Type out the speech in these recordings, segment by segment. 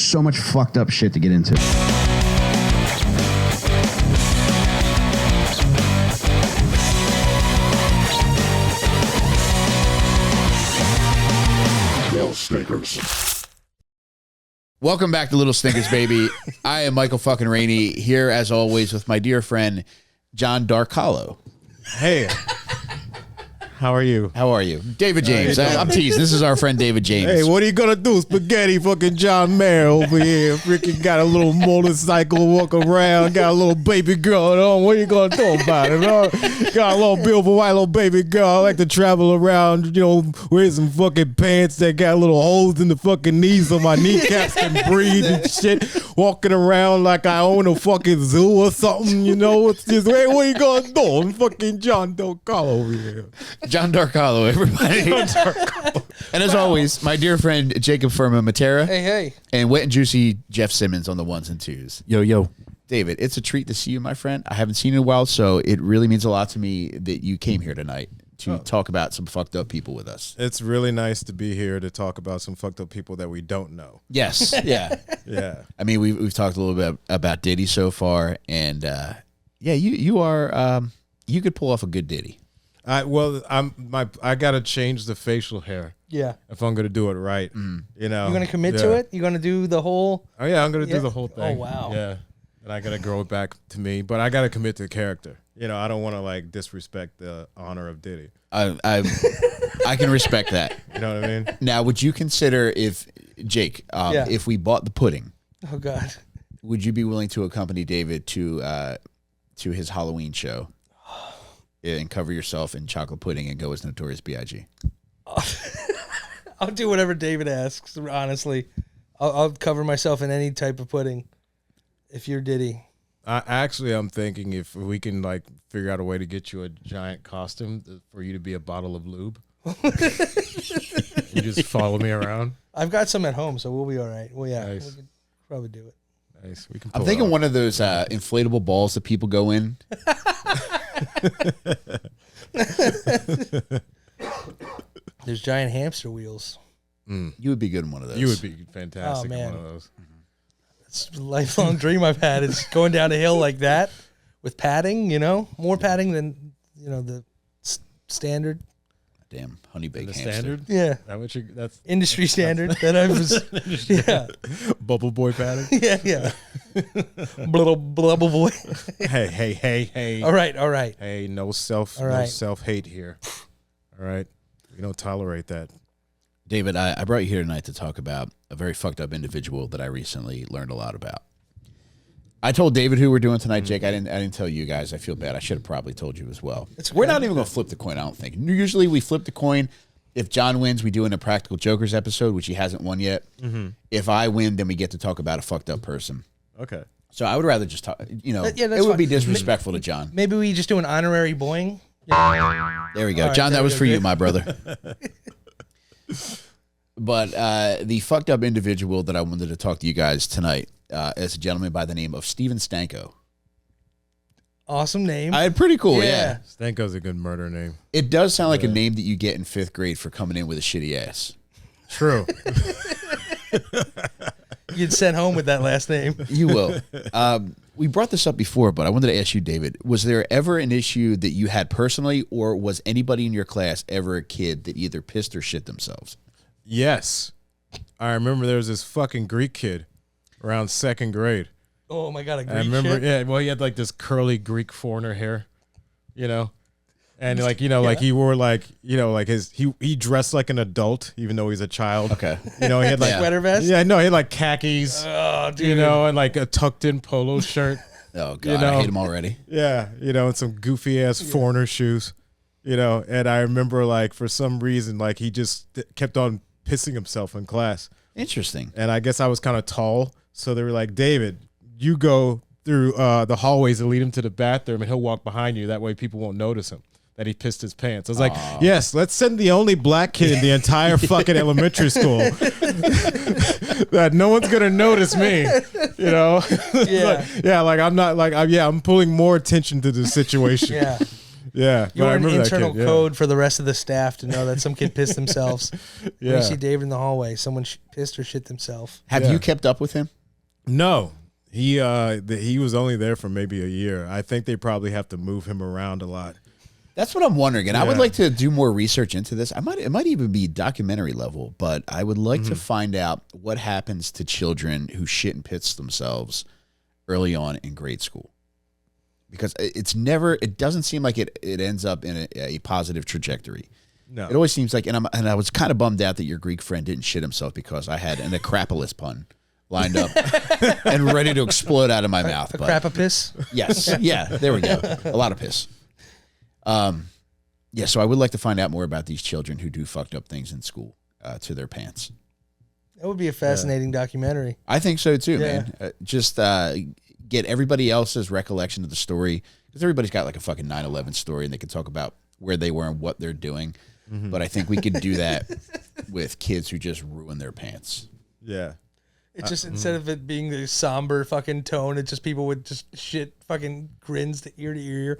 so much fucked up shit to get into. Welcome back to Little Stinkers, baby. I am Michael fucking Rainey, here as always with my dear friend Jon Delcollo. Hey, how are you? How are you? David James. I'm teasing. This is our friend David James. Hey, what are you gonna do? Spaghetti fucking John Mayer over here. Freaking got a little motorcycle, walk around, got a little baby girl on. What are you gonna do about it? Got a little beautiful white little baby girl. I like to travel around, you know, wear some fucking pants that got little holes in the fucking knees so my kneecaps can breathe and shit. Walking around like I own a fucking zoo or something, you know? It's just, hey, what are you gonna do? I'm fucking Jon Delcollo over here. Jon Delcollo, everybody. And as always, my dear friend Jacob Furman Mattera. Hey, hey. And wet and juicy Jeff Simmons on the ones and twos. Yo, yo. David, it's a treat to see you, my friend. I haven't seen you in a while, so it really means a lot to me that you came here tonight to talk about some fucked up people with us. It's really nice to be here to talk about some fucked up people that we don't know. Yes, yeah. Yeah. I mean, we've talked a little bit about Diddy so far, and yeah, you are you could pull off a good Diddy. I gotta change the facial hair. Yeah. If I'm gonna do it right. You know. You're gonna commit to it? You're gonna do the whole Oh yeah, I'm gonna do the whole thing. Oh wow. Yeah. And I gotta grow it back to me. But I gotta commit to the character. You know, I don't wanna like disrespect the honor of Diddy. I can respect that. You know what I mean? Now, would you consider if if we bought the pudding? Oh God. Would you be willing to accompany David to his Halloween show and cover yourself in chocolate pudding and go as Notorious B.I.G.? I'll do whatever David asks. Honestly, I'll cover myself in any type of pudding. If you're Diddy, I'm thinking if we can like figure out a way to get you a giant costume for you to be a bottle of lube. You just follow me around. I've got some at home, so we'll be all right. Well, yeah, nice. we could probably do it. Nice. We can. I'm thinking one of those inflatable balls that people go in. There's giant hamster wheels. You would be good in one of those. You would be fantastic in one of those. It's a lifelong dream I've had. It's going down a hill like that with padding, you know, more padding than, you know, the standard. Damn, honey baked hamster. Standard? Yeah. That's industry standard that I was. Yeah. Bubble boy padding? Yeah, yeah. Blubble boy. Hey. All right. Hey, no self-hate here. All right? We don't tolerate that. David, I brought you here tonight to talk about a very fucked up individual that I recently learned a lot about. I told David who we're doing tonight, Jake. I didn't tell you guys. I feel bad. I should have probably told you as well. We're not even going to flip the coin, I don't think. Usually we flip the coin. If John wins, we do an Impractical Jokers episode, which he hasn't won yet. If I win, then we get to talk about a fucked up person. Okay. So I would rather just talk, you know, Yeah, it would be disrespectful to John. Maybe we just do an honorary boing. There we go. Right, John, that was for okay. you, my brother. But the fucked up individual that I wanted to talk to you guys tonight is a gentleman by the name of Steven Stanko. Awesome name. Pretty cool, yeah. Stanko's a good murder name. It does sound like a name that you get in 5th grade for coming in with a shitty ass. True. You'd sent home with that last name. You will. We brought this up before, but I wanted to ask you, David, was there ever an issue that you had personally, or was anybody in your class ever a kid that either pissed or shit themselves? Yes. I remember there was this fucking Greek kid around 2nd grade. Oh my God, a Greek I remember, shit? yeah, well, he had like this curly Greek foreigner hair, you know? And like, you know, like he wore like, you know, like he dressed like an adult, even though he's a child. Okay. You know, he had like sweater vest? Yeah, no, he had like khakis, Oh, dude. you know, and like a tucked in polo shirt. Oh, God, You know, I hate him already. Yeah, you know, and some goofy ass foreigner shoes, you know. And I remember like for some reason, like he just kept on pissing himself in class. Interesting. And I guess I was kind of tall. So they were like, David, you go through the hallways and lead him to the bathroom and he'll walk behind you. That way people won't notice him that he pissed his pants. I was like, yes, let's send the only black kid in the entire fucking elementary school that no one's going to notice me, you know? Yeah. I'm not like, I'm pulling more attention to the situation. Yeah. Yeah. You but I want an remember that internal kid, yeah. code for the rest of the staff to know that some kid pissed themselves. When Yeah. you see David in the hallway, someone pissed or shit themselves. Have Yeah. you kept up with him? No. He was only there for maybe a year. I think they probably have to move him around a lot. That's what I'm wondering, and I would Yeah. like to do more research into this. It might even be documentary level, but I would like to find out what happens to children who shit and piss themselves early on in grade school, because it doesn't seem like it ends up in a positive trajectory. No. It always seems like, and I was kind of bummed out that your Greek friend didn't shit himself because I had an Acropolis pun lined up and ready to explode out of my mouth. A crap a piss? Yes, yeah, there we go. A lot of piss. Yeah, so I would like to find out more about these children who do fucked up things in school to their pants. That would be a fascinating documentary. I think so too, Yeah. man. Just get everybody else's recollection of the story, because everybody's got like a fucking 9/11 story, and they can talk about where they were and what they're doing. But I think we could do that with kids who just ruin their pants. Yeah. It's just instead of it being the somber fucking tone, it's just people with just shit fucking grins to ear.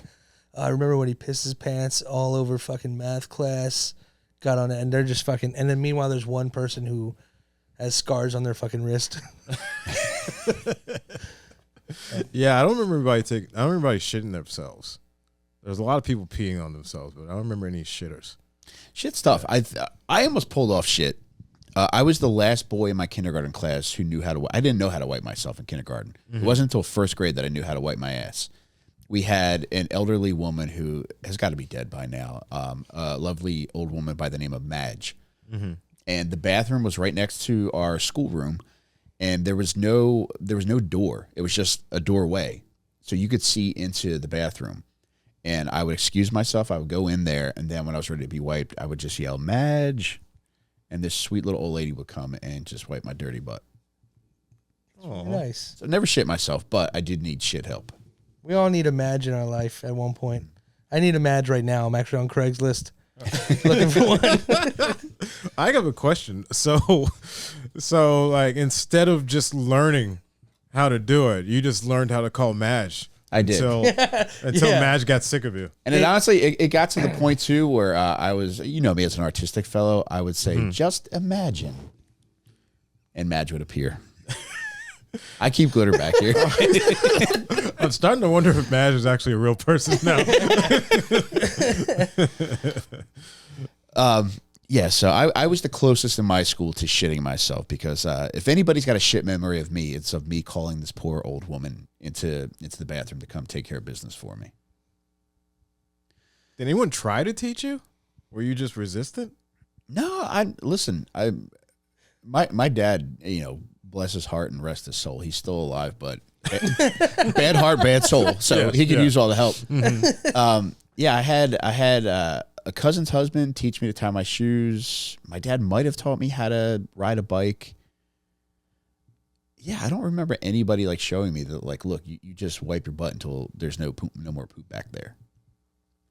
I remember when he pissed his pants all over fucking math class, got on it, and they're just fucking. And then meanwhile, there's one person who has scars on their fucking wrist. Yeah, I don't remember anybody shitting themselves. There's a lot of people peeing on themselves, but I don't remember any shitters. Shit's tough. I almost pulled off shit. I was the last boy in my kindergarten class who knew how to. I didn't know how to wipe myself in kindergarten. It wasn't until first grade that I knew how to wipe my ass. We had an elderly woman who has got to be dead by now. A lovely old woman by the name of Madge, and the bathroom was right next to our schoolroom, and there was no door. It was just a doorway, so you could see into the bathroom. And I would excuse myself. I would go in there, and then when I was ready to be wiped, I would just yell, "Madge!" And this sweet little old lady would come and just wipe my dirty butt. Nice. So I never shit myself, but I did need shit help. We all need a Madge in our life at one point. I need a Madge right now. I'm actually on Craigslist looking for one. I have a question. So like instead of just learning how to do it, you just learned how to call Madge. I did. Until Yeah. Madge got sick of you. And it honestly, it got to the point too where I was, you know me as an artistic fellow, I would say, just imagine. And Madge would appear. I keep glitter back here. I'm starting to wonder if Madge is actually a real person now. Yeah, so I was the closest in my school to shitting myself because if anybody's got a shit memory of me, it's of me calling this poor old woman into the bathroom to come take care of business for me. Did anyone try to teach you? Were you just resistant? No, my dad, you know, bless his heart and rest his soul. He's still alive, but bad heart, bad soul. So Yes, he could yeah. use all the help. Yeah, I had a cousin's husband teach me to tie my shoes. My dad might have taught me how to ride a bike. Yeah, I don't remember anybody like showing me that, like, look, you just wipe your butt until there's no more poop back there.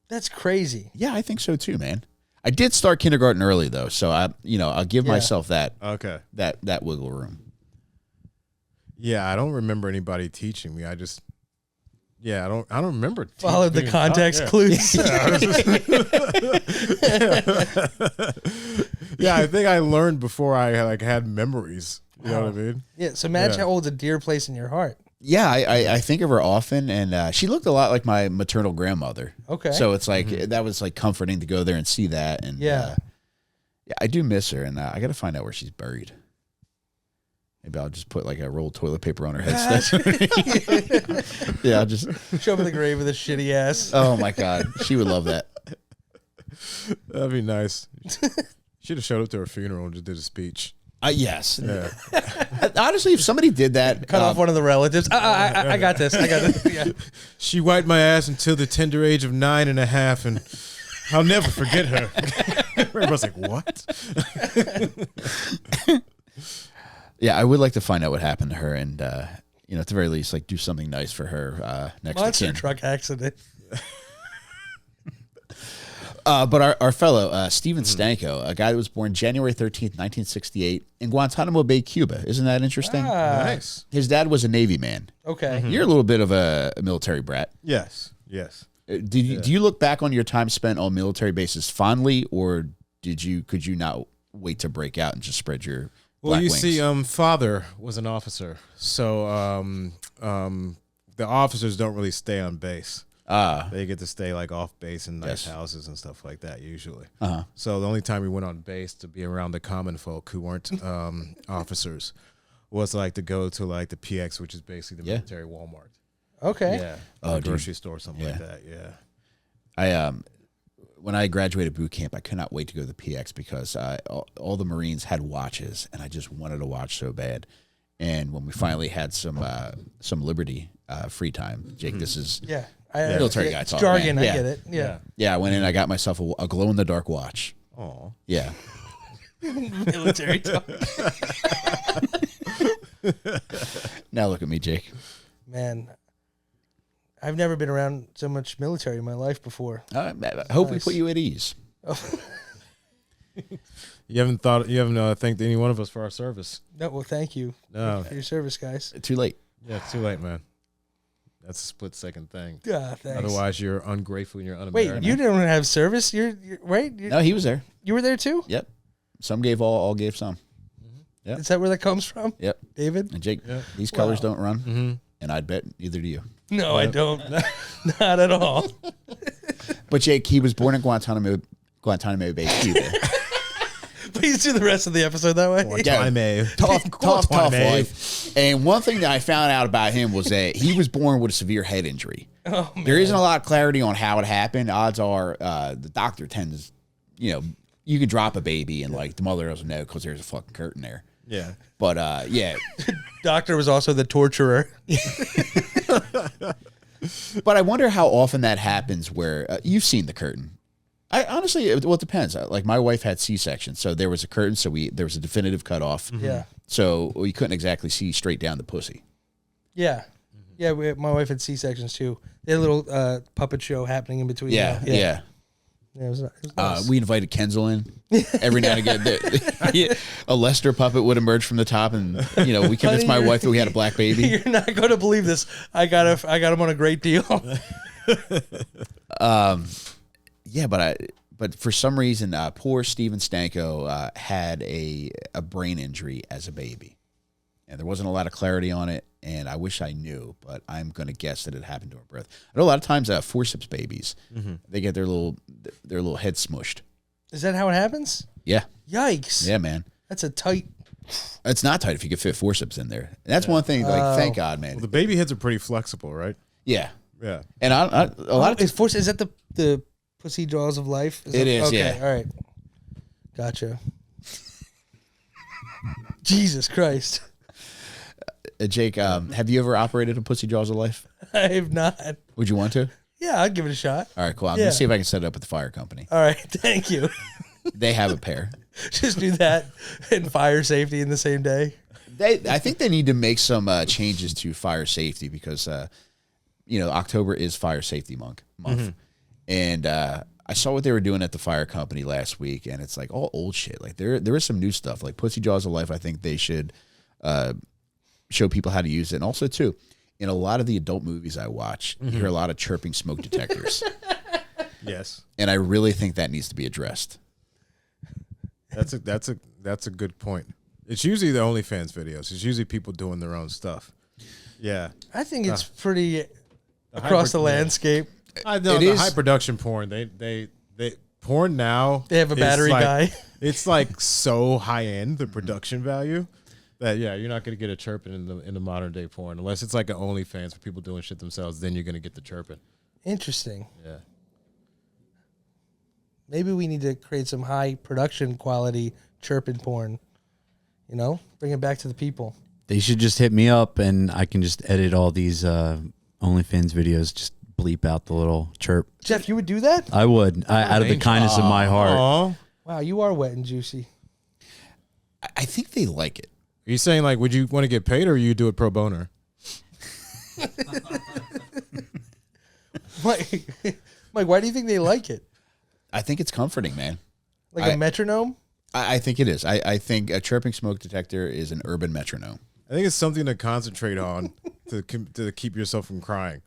That's crazy. Yeah, I think so too, man. I did start kindergarten early though, so I'll give myself that Okay. that wiggle room. Yeah, I don't remember anybody teaching me. I don't remember. Followed the being context taught. clues. Yeah, I think I learned before I had memories. You know what I mean? Yeah, so Madge Yeah. holds a dear place in your heart. Yeah, I think of her often, and she looked a lot like my maternal grandmother. Okay. So it's like that was like comforting to go there and see that, and Yeah. yeah, I do miss her, and I got to find out where she's buried. Maybe I'll just put like a roll of toilet paper on her headstone. Yeah, I'll just. Show up in the grave with a shitty ass. Oh my God, she would love that. That'd be nice. Should have showed up to her funeral and just did a speech. Yes. Yeah. Honestly, if somebody did that, Cut off one of the relatives. I got this. I got this. Yeah. She wiped my ass until the tender age of 9.5, and I'll never forget her. Everybody's like, what? Yeah, I would like to find out what happened to her, and at the very least, like do something nice for her next Monster to kin. truck accident. But our fellow Stephen Stanko, a guy that was born January 13th, 1968, in Guantanamo Bay, Cuba. Isn't that interesting? Nice. His dad was a Navy man. Okay. You're a little bit of a military brat. Yes. Do you look back on your time spent on military bases fondly, or could you not wait to break out and just spread your black wings? See, father was an officer, so the officers don't really stay on base. They get to stay like off base in nice houses and stuff like that usually. So the only time we went on base to be around the common folk who weren't officers was like to go to like the PX, which is basically the military Walmart. Okay. Yeah. A grocery store, something like that. Yeah. I when I graduated boot camp, I could not wait to go to the PX because all the Marines had watches, and I just wanted to watch so bad. And when we finally had some liberty, free time, Jake, this is military guy talk. Jargon, man. I get it. Yeah. Yeah, I went in, I got myself a glow in the dark watch. Oh. Yeah. Military talk. Now look at me, Jake. Man, I've never been around so much military in my life before. I hope we put you at ease. You haven't thanked any one of us for our service. No, well, thank you for your service, guys. Too late. Yeah, it's too late, man. That's a split-second thing. Yeah, thanks. Otherwise, you're ungrateful and you're un-American. Wait, you don't have service? You're right? No, he was there. You were there too? Yep. Some gave all gave some. Yep. Is that where that comes from? Yep. David? And Jake, these colors don't run, and I'd bet neither do you. No, I don't. Not at all. But Jake, he was born in Guantanamo Bay, Cuba. Please do the rest of the episode that way. Tough life. And one thing that I found out about him was that he was born with a severe head injury. Oh, man. There isn't a lot of clarity on how it happened. Odds are the doctor tends, you could drop a baby and like the mother doesn't know because there's a fucking curtain there. Yeah. But yeah. Doctor was also the torturer. But I wonder how often that happens where you've seen the curtain. I honestly, it depends. Like my wife had C-section, so there was a curtain, so there was a definitive cutoff. Yeah. So we couldn't exactly see straight down the pussy. Yeah. Yeah, my wife had C-sections too. They had a little puppet show happening in between. Yeah. Yeah, it was nice. We invited Kenzel in every now and again. A Lester puppet would emerge from the top, and we convinced my wife that we had a black baby. You're not going to believe this. I got him on a great deal. Yeah, but for some reason, poor Steven Stanko had a brain injury as a baby, and there wasn't a lot of clarity on it. And I wish I knew, but I'm going to guess that it happened during birth. I know a lot of times forceps babies, they get their little head smushed. Is that how it happens? Yeah. Yikes. Yeah, man. That's a tight. It's not tight if you could fit forceps in there. And that's one thing. Like, thank God, man. Well, the baby heads are pretty flexible, right? Yeah. Yeah. And a lot of is that the pussy jaws of life? It is. Okay, Yeah. all right. Gotcha. Jesus Christ. Jake, have you ever operated a pussy jaws of life? I have not. Would you want to? Yeah, I'd give it a shot. All right, cool. I'm going to see if I can set it up with the fire company. All right, thank you. They have a pair. Just do that and fire safety in the same day. I think they need to make some changes to fire safety because, October is Fire Safety Month. And I saw what they were doing at the fire company last week, and it's like all old shit. Like there is some new stuff. Like Pussy Jaws of Life, I think they should show people how to use it. And also, too, in a lot of the adult movies I watch, you hear a lot of chirping smoke detectors. Yes. And I really think that needs to be addressed. That's a good point. It's usually the OnlyFans videos. It's usually people doing their own stuff. Yeah. I think it's pretty across the landscape. I know the high production porn. They porn now. They have a battery guy. It's like so high end, the production value, that you're not going to get a chirping in the modern day porn unless it's like an OnlyFans for people doing shit themselves. Then you're going to get the chirping. Interesting. Yeah. Maybe we need to create some high production quality chirping porn. Bring it back to the people. They should just hit me up, and I can just edit all these OnlyFans videos. Just bleep out the little chirp. Jeff, you would do that? I would, out of the kindness of my heart. Aww. Wow, you are wet and juicy. I think they like it. Are you saying like, would you want to get paid or you do it pro bono? Mike, why do you think they like it? I think it's comforting, man. Like a metronome? I think it is. I think a chirping smoke detector is an urban metronome. I think it's something to concentrate on to keep yourself from crying.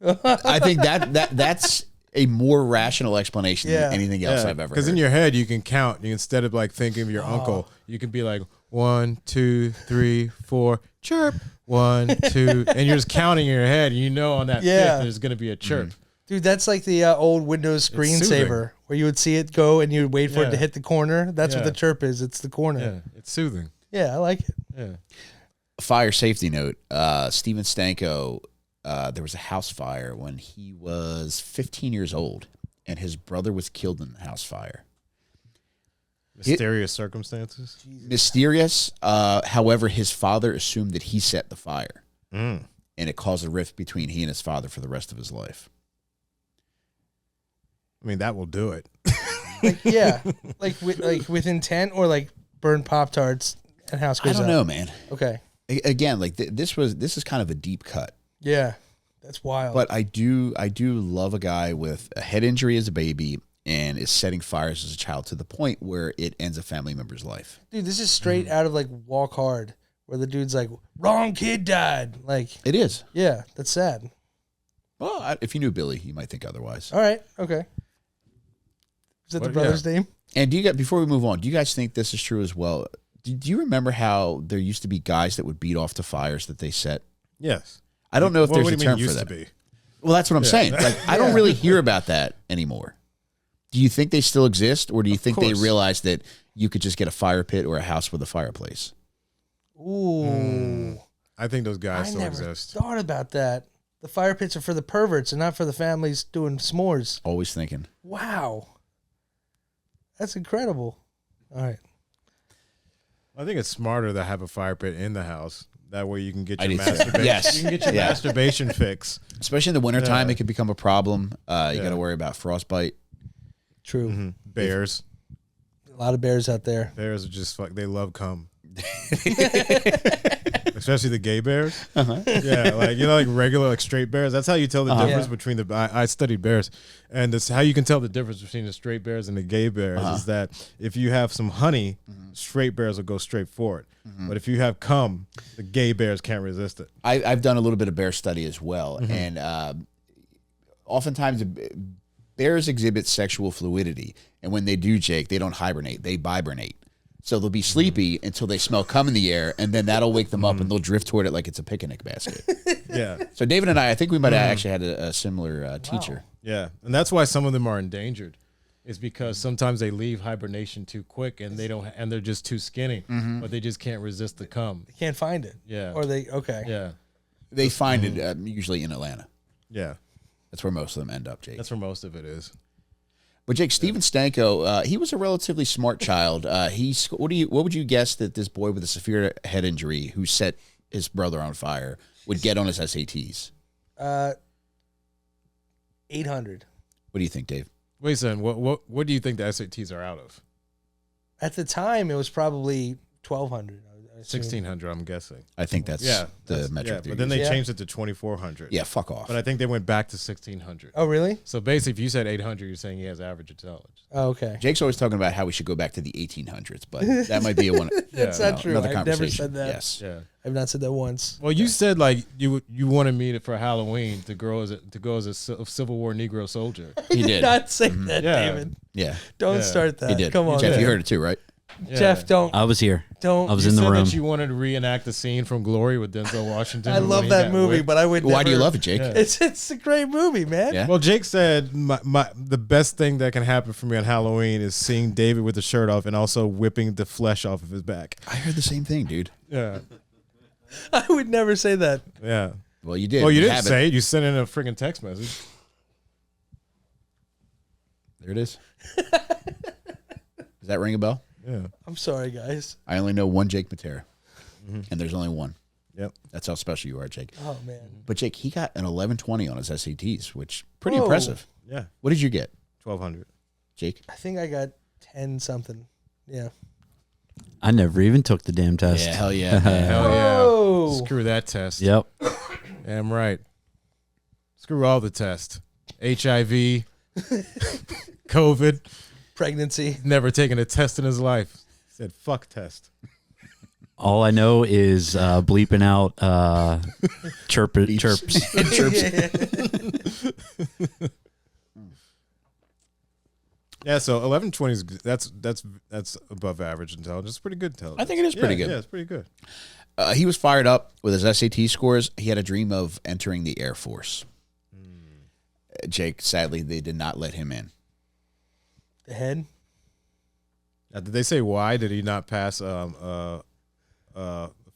I think that's a more rational explanation than anything else I've ever heard. Because in your head, you can count. You instead of like thinking of your uncle, you can be like 1, 2, 3, 4, chirp. 1, 2, and you're just counting in your head. And you know on that fifth, there's going to be a chirp. Dude, that's like the old Windows screensaver where you would see it go and you would wait for it to hit the corner. That's what the chirp is. It's the corner. Yeah, it's soothing. Yeah, I like it. Yeah. Fire safety note, Steven Stanko, there was a house fire when he was 15 years old, and his brother was killed in the house fire. Mysterious circumstances? Mysterious. However, his father assumed that he set the fire, and it caused a rift between he and his father for the rest of his life. I mean, that will do it. like with intent or like burn Pop-Tarts and house goes I don't up? know, man. Okay. Again, like this is kind of a deep cut. Yeah, that's wild. But I do love a guy with a head injury as a baby and is setting fires as a child to the point where it ends a family member's life. Dude, this is straight out of like Walk Hard, where the dude's like, wrong kid died. Like, It is. yeah, that's sad. Well, if you knew Billy, you might think otherwise. All right, okay. Is that the brother's name? And before we move on, do you guys think this is true as well? Do you remember how there used to be guys that would beat off to fires that they set? Yes. I don't know if there's a term for used that. to be? Well, that's what I'm saying. Like, I don't really hear about that anymore. Do you think they still exist, or do you think they realized that you could just get a fire pit or a house with a fireplace? Ooh. I think those guys still I never exist. thought about that. The fire pits are for the perverts and not for the families doing s'mores. Always thinking. Wow. That's incredible. All right. I think it's smarter to have a fire pit in the house. That way you can get I your do too. masturbation. Yes. You can get your masturbation fix. Especially in the wintertime, it could become a problem. You got to worry about frostbite. True. Mm-hmm. Bears. A lot of bears out there. Bears are just they love cum. Especially the gay bears. Yeah, like like regular straight bears. That's how you tell the difference between the. I studied bears, and this how you can tell the difference between the straight bears and the gay bears is that if you have some honey, straight bears will go straight for it. But if you have cum, the gay bears can't resist it. I've done a little bit of bear study as well, and oftentimes bears exhibit sexual fluidity, and when they do, Jake, they don't hibernate; they bibernate. So they'll be sleepy until they smell cum in the air, and then that'll wake them up, and they'll drift toward it like it's a picnic basket. Yeah, So David and I think we might have actually had a similar teacher. yeah, and that's why some of them are endangered. Is because sometimes they leave hibernation too quick, and they're just too skinny, but they just can't resist the cum. They can't find it. Yeah. Or they, okay. Yeah, They find it usually in Atlanta. yeah, That's where most of them end up, Jake. that's where most of it is. But Jake, Steven Stanko, he was a relatively smart child. What would you guess that this boy with a severe head injury who set his brother on fire would get on his SATs? 800. What do you think, Dave? Wait a second. What do you think the SATs are out of? At the time, it was probably 1,200. 1,600, I'm guessing. I think that's the metric. Yeah, but then they changed it to 2,400. Yeah, fuck off. But I think they went back to 1,600. Oh, really? So basically, if you said 800, you're saying he has average intelligence. Oh, okay. Jake's always talking about how we should go back to the 1800s, but that might be That's not true. another I've never conversation. said that. Yes. Yeah. I've not said that once. Well, you said like you wanted me for Halloween to go as a Civil War Negro soldier. He did did. not say that, Yeah. David. Yeah, Don't Yeah. start that. he did. Come on, Jeff, man. you heard it too, right? Yeah. Jeff, don't. I was here. Don't. I was You in the said room. that you wanted to reenact the scene from Glory with Denzel Washington. I when love he that got movie, whipped. but I would Why do you never- love it, Jake? Yeah. It's a great movie, man. Yeah. Well, Jake said the best thing that can happen for me on Halloween is seeing David with the shirt off and also whipping the flesh off of his back. I heard the same thing, dude. Yeah, I would never say that. yeah. Well, you did. Well, you We didn't have say it. You sent in a freaking text message. There it is. Does that ring a bell? Yeah. I'm sorry, guys. I only know one Jake Mattera, and there's only one. Yep. That's how special you are, Jake. Oh, man. But Jake, he got an 1120 on his SATs, which pretty Whoa. impressive. Yeah. What did you get, 1,200. Jake? I think I got 10 something. Yeah. I never even took the damn test. Yeah, hell yeah. man. Hell Whoa. yeah. Screw that test. Yep. Damn right. Screw all the tests. HIV, COVID. Pregnancy. Never taken a test in his life. Said fuck test. All I know is bleeping out chirps. Chirps. Yeah, so 1120 is that's above average intelligence. It's pretty good intelligence. I think it is pretty good. Yeah, it's pretty good. He was fired up with his SAT scores. He had a dream of entering the Air Force. Jake, sadly, they did not let him in. The head? Did they say why? Did he not pass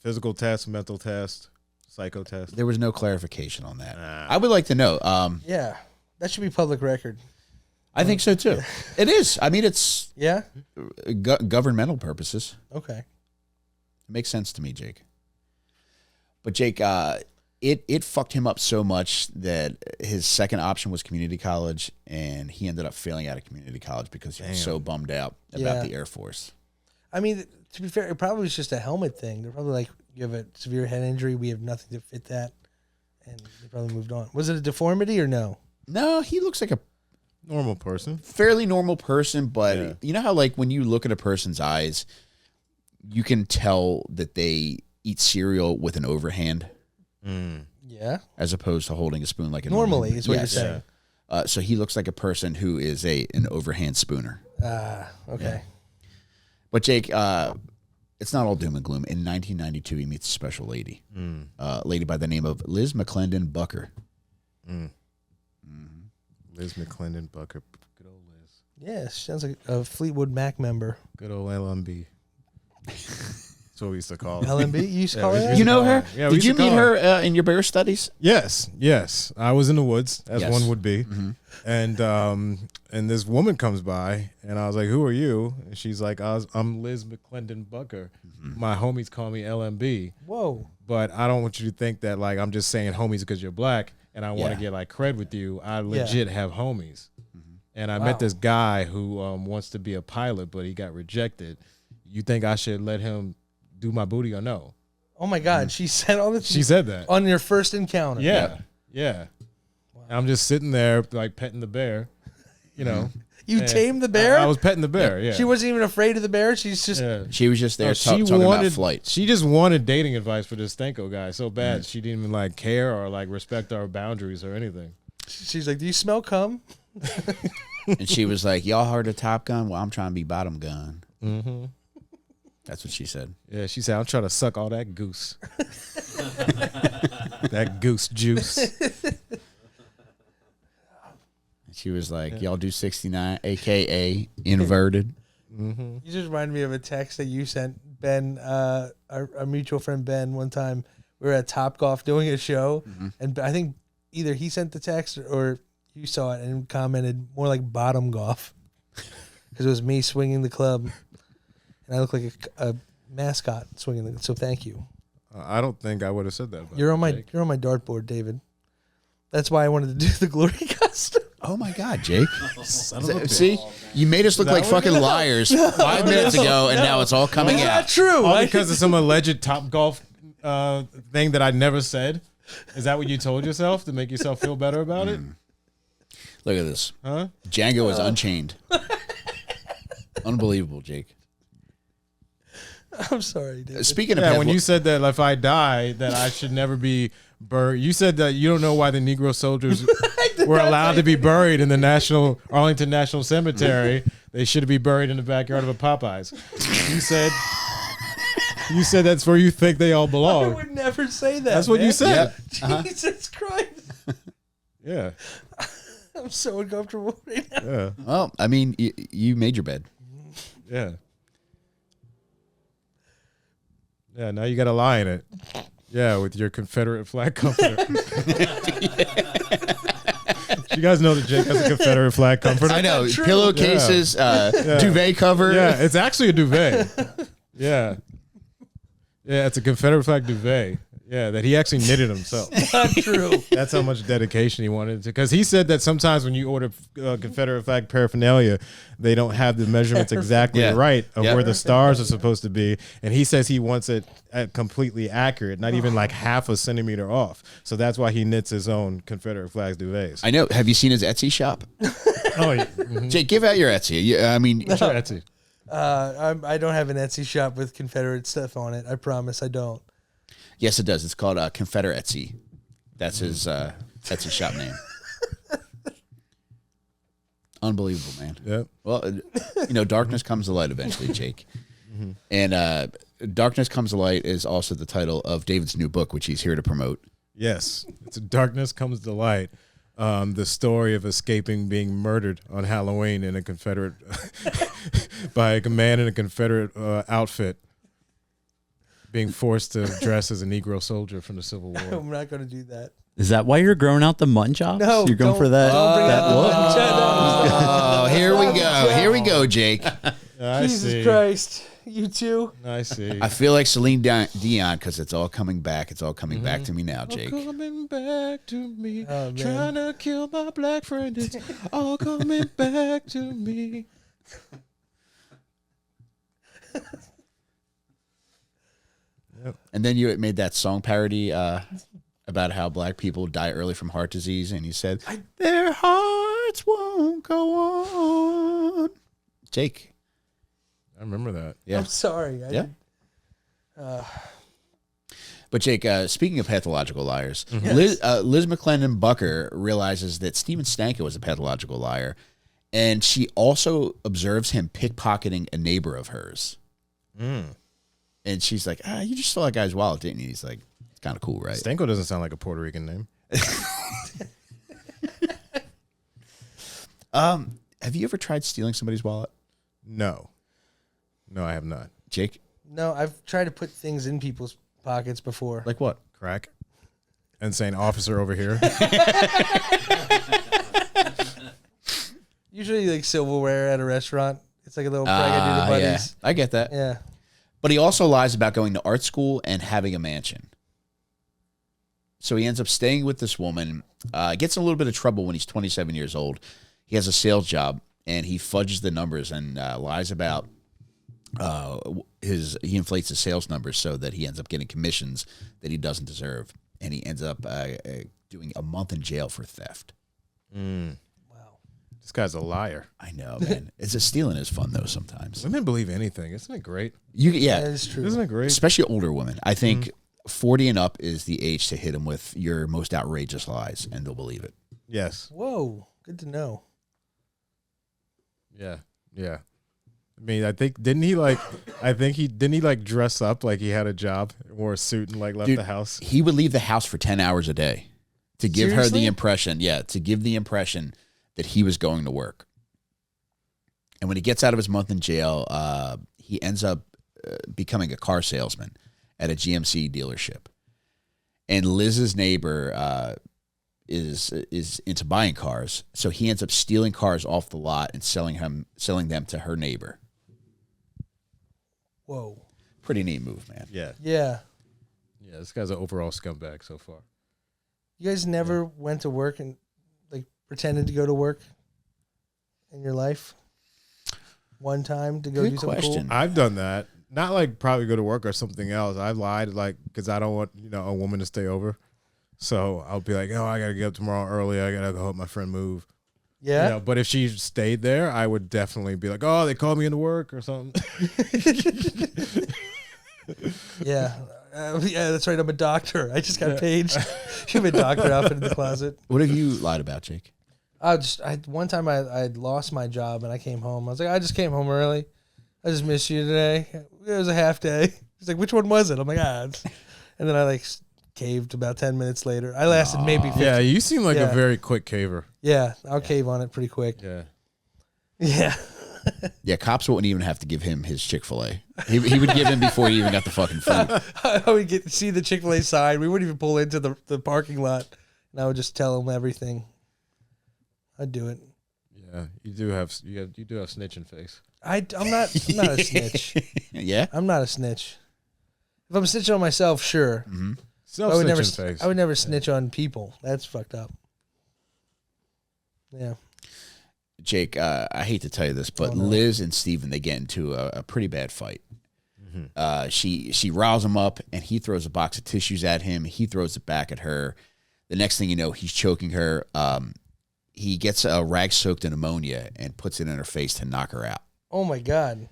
physical test, mental test, psycho test? There was no clarification on that. I would like to know. Yeah. That should be public record. I think so, too. It is. I mean, it's Yeah? governmental purposes. Okay. It makes sense to me, Jake. But Jake, it fucked him up so much that his second option was community college, and he ended up failing out of community college because he was so bummed out about the Air Force. I mean, to be fair, it probably was just a helmet thing. They're probably like, you have a severe head injury, we have nothing to fit that. And they probably moved on. Was it a deformity or no? No, he looks like a Normal person. fairly normal person, but you know how like when you look at a person's eyes, you can tell that they eat cereal with an overhand Yeah. as opposed to holding a spoon like a Normally normal. is what you're saying. So he looks like a person who is an overhand spooner. Okay. But Jake, it's not all doom and gloom. In 1992, he meets a special lady, a lady by the name of Liz McClendon Bucker. Liz McClendon Bucker. Good old Liz. Yeah, she sounds like a Fleetwood Mac member. Good old LMB. That's what we used to call her. LMB? You used to call her that? You know her? Yeah, we Did used you to meet call her in your bear studies? Yes. I was in the woods, as Yes. one would be. And this woman comes by, and I was like, who are you? And she's like, I'm Liz McClendon Bucker. My homies call me LMB. Whoa. But I don't want you to think that, like, I'm just saying homies because you're black, and I want to get, like, cred with you. I legit have homies. And I met this guy who wants to be a pilot, but he got rejected. You think I should let him do my booty or no? Oh, my God. She said all this? She said that. On your first encounter? Yeah. Wow. I'm just sitting there, like, petting the bear, you know. You tamed the bear? I was petting the bear, yeah. She wasn't even afraid of the bear? She's just... Yeah. She was just there she talking wanted, about flight. She just wanted dating advice for this Stanko guy so bad. She didn't even, like, care or, like, respect our boundaries or anything. She's like, do you smell cum? And she was like, y'all heard of Top Gun? Well, I'm trying to be bottom gun. That's what she said. Yeah, she said, I'm trying to suck all that goose. That goose juice. She was like, y'all do 69, a.k.a. inverted. You just reminded me of a text that you sent Ben, our mutual friend Ben, one time. We were at Topgolf doing a show, and I think either he sent the text or you saw it and commented more like bottom golf because it was me swinging the club, and I look like a mascot swinging the. So thank you. I don't think I would have said that. You're on my dartboard, David. That's why I wanted to do the glory costume. Oh, my God, Jake. See? You made us look like fucking liars 5 minutes ago, and now it's all coming Is out. that true? All because of some alleged Top Golf thing that I never said. Is that what you told yourself to make yourself feel better about it? Look at this. Huh? Django is unchained. Unbelievable, Jake. I'm sorry, David. Speaking of Yeah, when you said that if I die, that I should never be buried. You said that you don't know why the Negro soldiers were allowed to be buried in the Arlington National Cemetery. They should be buried in the backyard of a Popeyes. You said that's where you think they all I belong. would never say that. That's what you said. Jesus Christ. Yeah. I'm so uncomfortable right now. Yeah. well, I mean, you made your bed. Yeah. Yeah, now you got to lie in it. Yeah, with your Confederate flag comforter. You guys know that Jake has a Confederate flag comforter? I know. Pillowcases, duvet cover. Yeah, it's actually a duvet. Yeah. Yeah, it's a Confederate flag duvet. Yeah, that he actually knitted himself. Not true. That's how much dedication he wanted to. Because he said that sometimes when you order Confederate flag paraphernalia, they don't have the measurements exactly right of where the stars are supposed to be. And he says he wants it completely accurate, not even like half a centimeter off. So that's why he knits his own Confederate flags duvets. I know. Have you seen his Etsy shop? Oh, yeah. Mm-hmm. Jake, give out your Etsy. I mean, Sure, Etsy. I don't have an Etsy shop with Confederate stuff on it. I promise I don't. yes, it does. It's called Confederate Etsy. That's his Etsy shop name. Unbelievable, man. Yep. Well, darkness comes to light eventually, Jake. And Darkness Comes to Light is also the title of David's new book, which he's here to promote. Yes. It's Darkness Comes to Light. The story of escaping being murdered on Halloween in a Confederate by a man in a Confederate outfit, being forced to dress as a Negro soldier from the Civil War. I'm not going to do that. Is that why you're growing out the mutton chops? No, You're going don't- for that. don't bring that up the look? mutton chop. Oh, here we go. Here we go, Jake. I Jesus see. Christ. You too? I see. I feel like Celine Dion because it's all coming back. It's all coming back to me now, Jake. Coming back to me, Oh, man. trying to kill my black friend. It's all coming back to me. And then you made that song parody about how black people die early from heart disease, and you said their hearts won't go on. Jake, I remember that. yeah, I'm sorry. yeah. But Jake, speaking of pathological liars, Liz McClendon Bucker realizes that Stephen Stanko is a pathological liar, and she also observes him pickpocketing a neighbor of hers. And she's like, you just stole that guy's wallet, didn't you? He's like, it's kind of cool, right? Stanko doesn't sound like a Puerto Rican name. Have you ever tried stealing somebody's wallet? No, I have not. Jake? No, I've tried to put things in people's pockets before. Like what? Crack. And saying officer over here. Usually like silverware at a restaurant. It's like a little prank I do to buddies. Yeah, I get that. Yeah. But he also lies about going to art school and having a mansion. So he ends up staying with this woman, gets in a little bit of trouble when he's 27 years old. He has a sales job, and he fudges the numbers and lies about he inflates his sales numbers so that he ends up getting commissions that he doesn't deserve. And he ends up doing a month in jail for theft. Wow. This guy's a liar. I know, man. Stealing is fun, though, sometimes. Women believe anything. Isn't it great? Yeah. That is true. Isn't it great? Especially older women. I think 40 and up is the age to hit them with your most outrageous lies, and they'll believe it. Yes. Whoa. Good to know. Yeah. I mean, I think didn't he like dress up like he had a job, wore a suit, and like left Dude, the house? He would leave the house for 10 hours a day to give her Seriously? the impression, that he was going to work. And when he gets out of his month in jail, he ends up becoming a car salesman at a GMC dealership. And Liz's neighbor is into buying cars, so he ends up stealing cars off the lot and selling them to her neighbor. Whoa. Pretty neat move, man. Yeah. Yeah. This guy's an overall scumbag so far. You guys never went to work and like pretended to go to work in your life? One time to go Good do something question. cool? I've done that. Not like probably go to work or something else. I've lied like because I don't want a woman to stay over. So I'll be like, I gotta get up tomorrow early. I gotta go help my friend move. Yeah. But if she stayed there, I would definitely be like, they called me into work or something. Yeah. Yeah, that's right. I'm a doctor. I just got paged. You have a doctor outfit in the closet. What have you lied about, Jake? One time I lost my job and I came home. I was like, I just came home early. I just missed you today. It was a half day. He's like, which one was it? I'm like, and then I caved about 10 minutes later. I lasted maybe 15. Yeah, you seem like Yeah. a very quick caver. Yeah, I'll cave on it pretty quick. Yeah. Yeah. Yeah, cops wouldn't even have to give him his Chick-fil-A. He would give him before he even got the fucking food. I would see the Chick-fil-A sign. We wouldn't even pull into the parking lot. And I would just tell him everything. I'd do it. Yeah, you do have snitching face. I'm not a snitch. Yeah? I'm not a snitch. If I'm snitching on myself, sure. Mm-hmm. Self I would never. snitching face. I would never snitch on people. That's fucked up. Yeah. Jake, I hate to tell you this, but Oh, no. Liz and Steven, they get into a pretty bad fight. She riles him up, and he throws a box of tissues at him. He throws it back at her. The next thing you know, he's choking her. He gets a rag soaked in ammonia and puts it in her face to knock her out. Oh my God.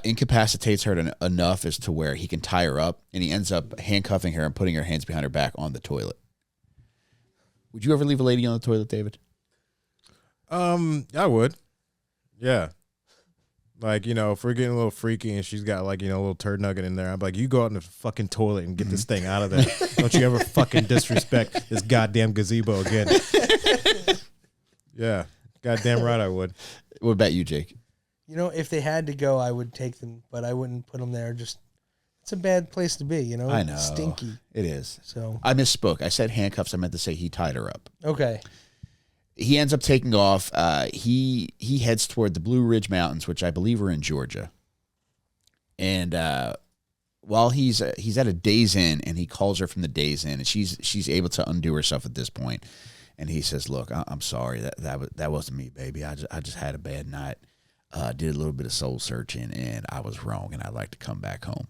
Incapacitates her enough as to where he can tie her up, and he ends up handcuffing her and putting her hands behind her back on the toilet. Would you ever leave a lady on the toilet, David? I would. Yeah. Like, if we're getting a little freaky and she's got like, a little turd nugget in there, I'm like, you go out in the fucking toilet and get this thing out of there. Don't you ever fucking disrespect this goddamn gazebo again. Yeah. Goddamn right I would. What about you, Jake? If they had to go, I would take them, but I wouldn't put them there. It's a bad place to be, I know. It's stinky. It is. So I misspoke. I said handcuffs. I meant to say he tied her up. Okay. He ends up taking off. He heads toward the Blue Ridge Mountains, which I believe are in Georgia. And while he's at a Days Inn, and he calls her from the Days Inn, and she's able to undo herself at this point. And he says, "Look, I'm sorry. That wasn't me, baby. I just had a bad night. Did a little bit of soul searching, and I was wrong, and I'd like to come back home."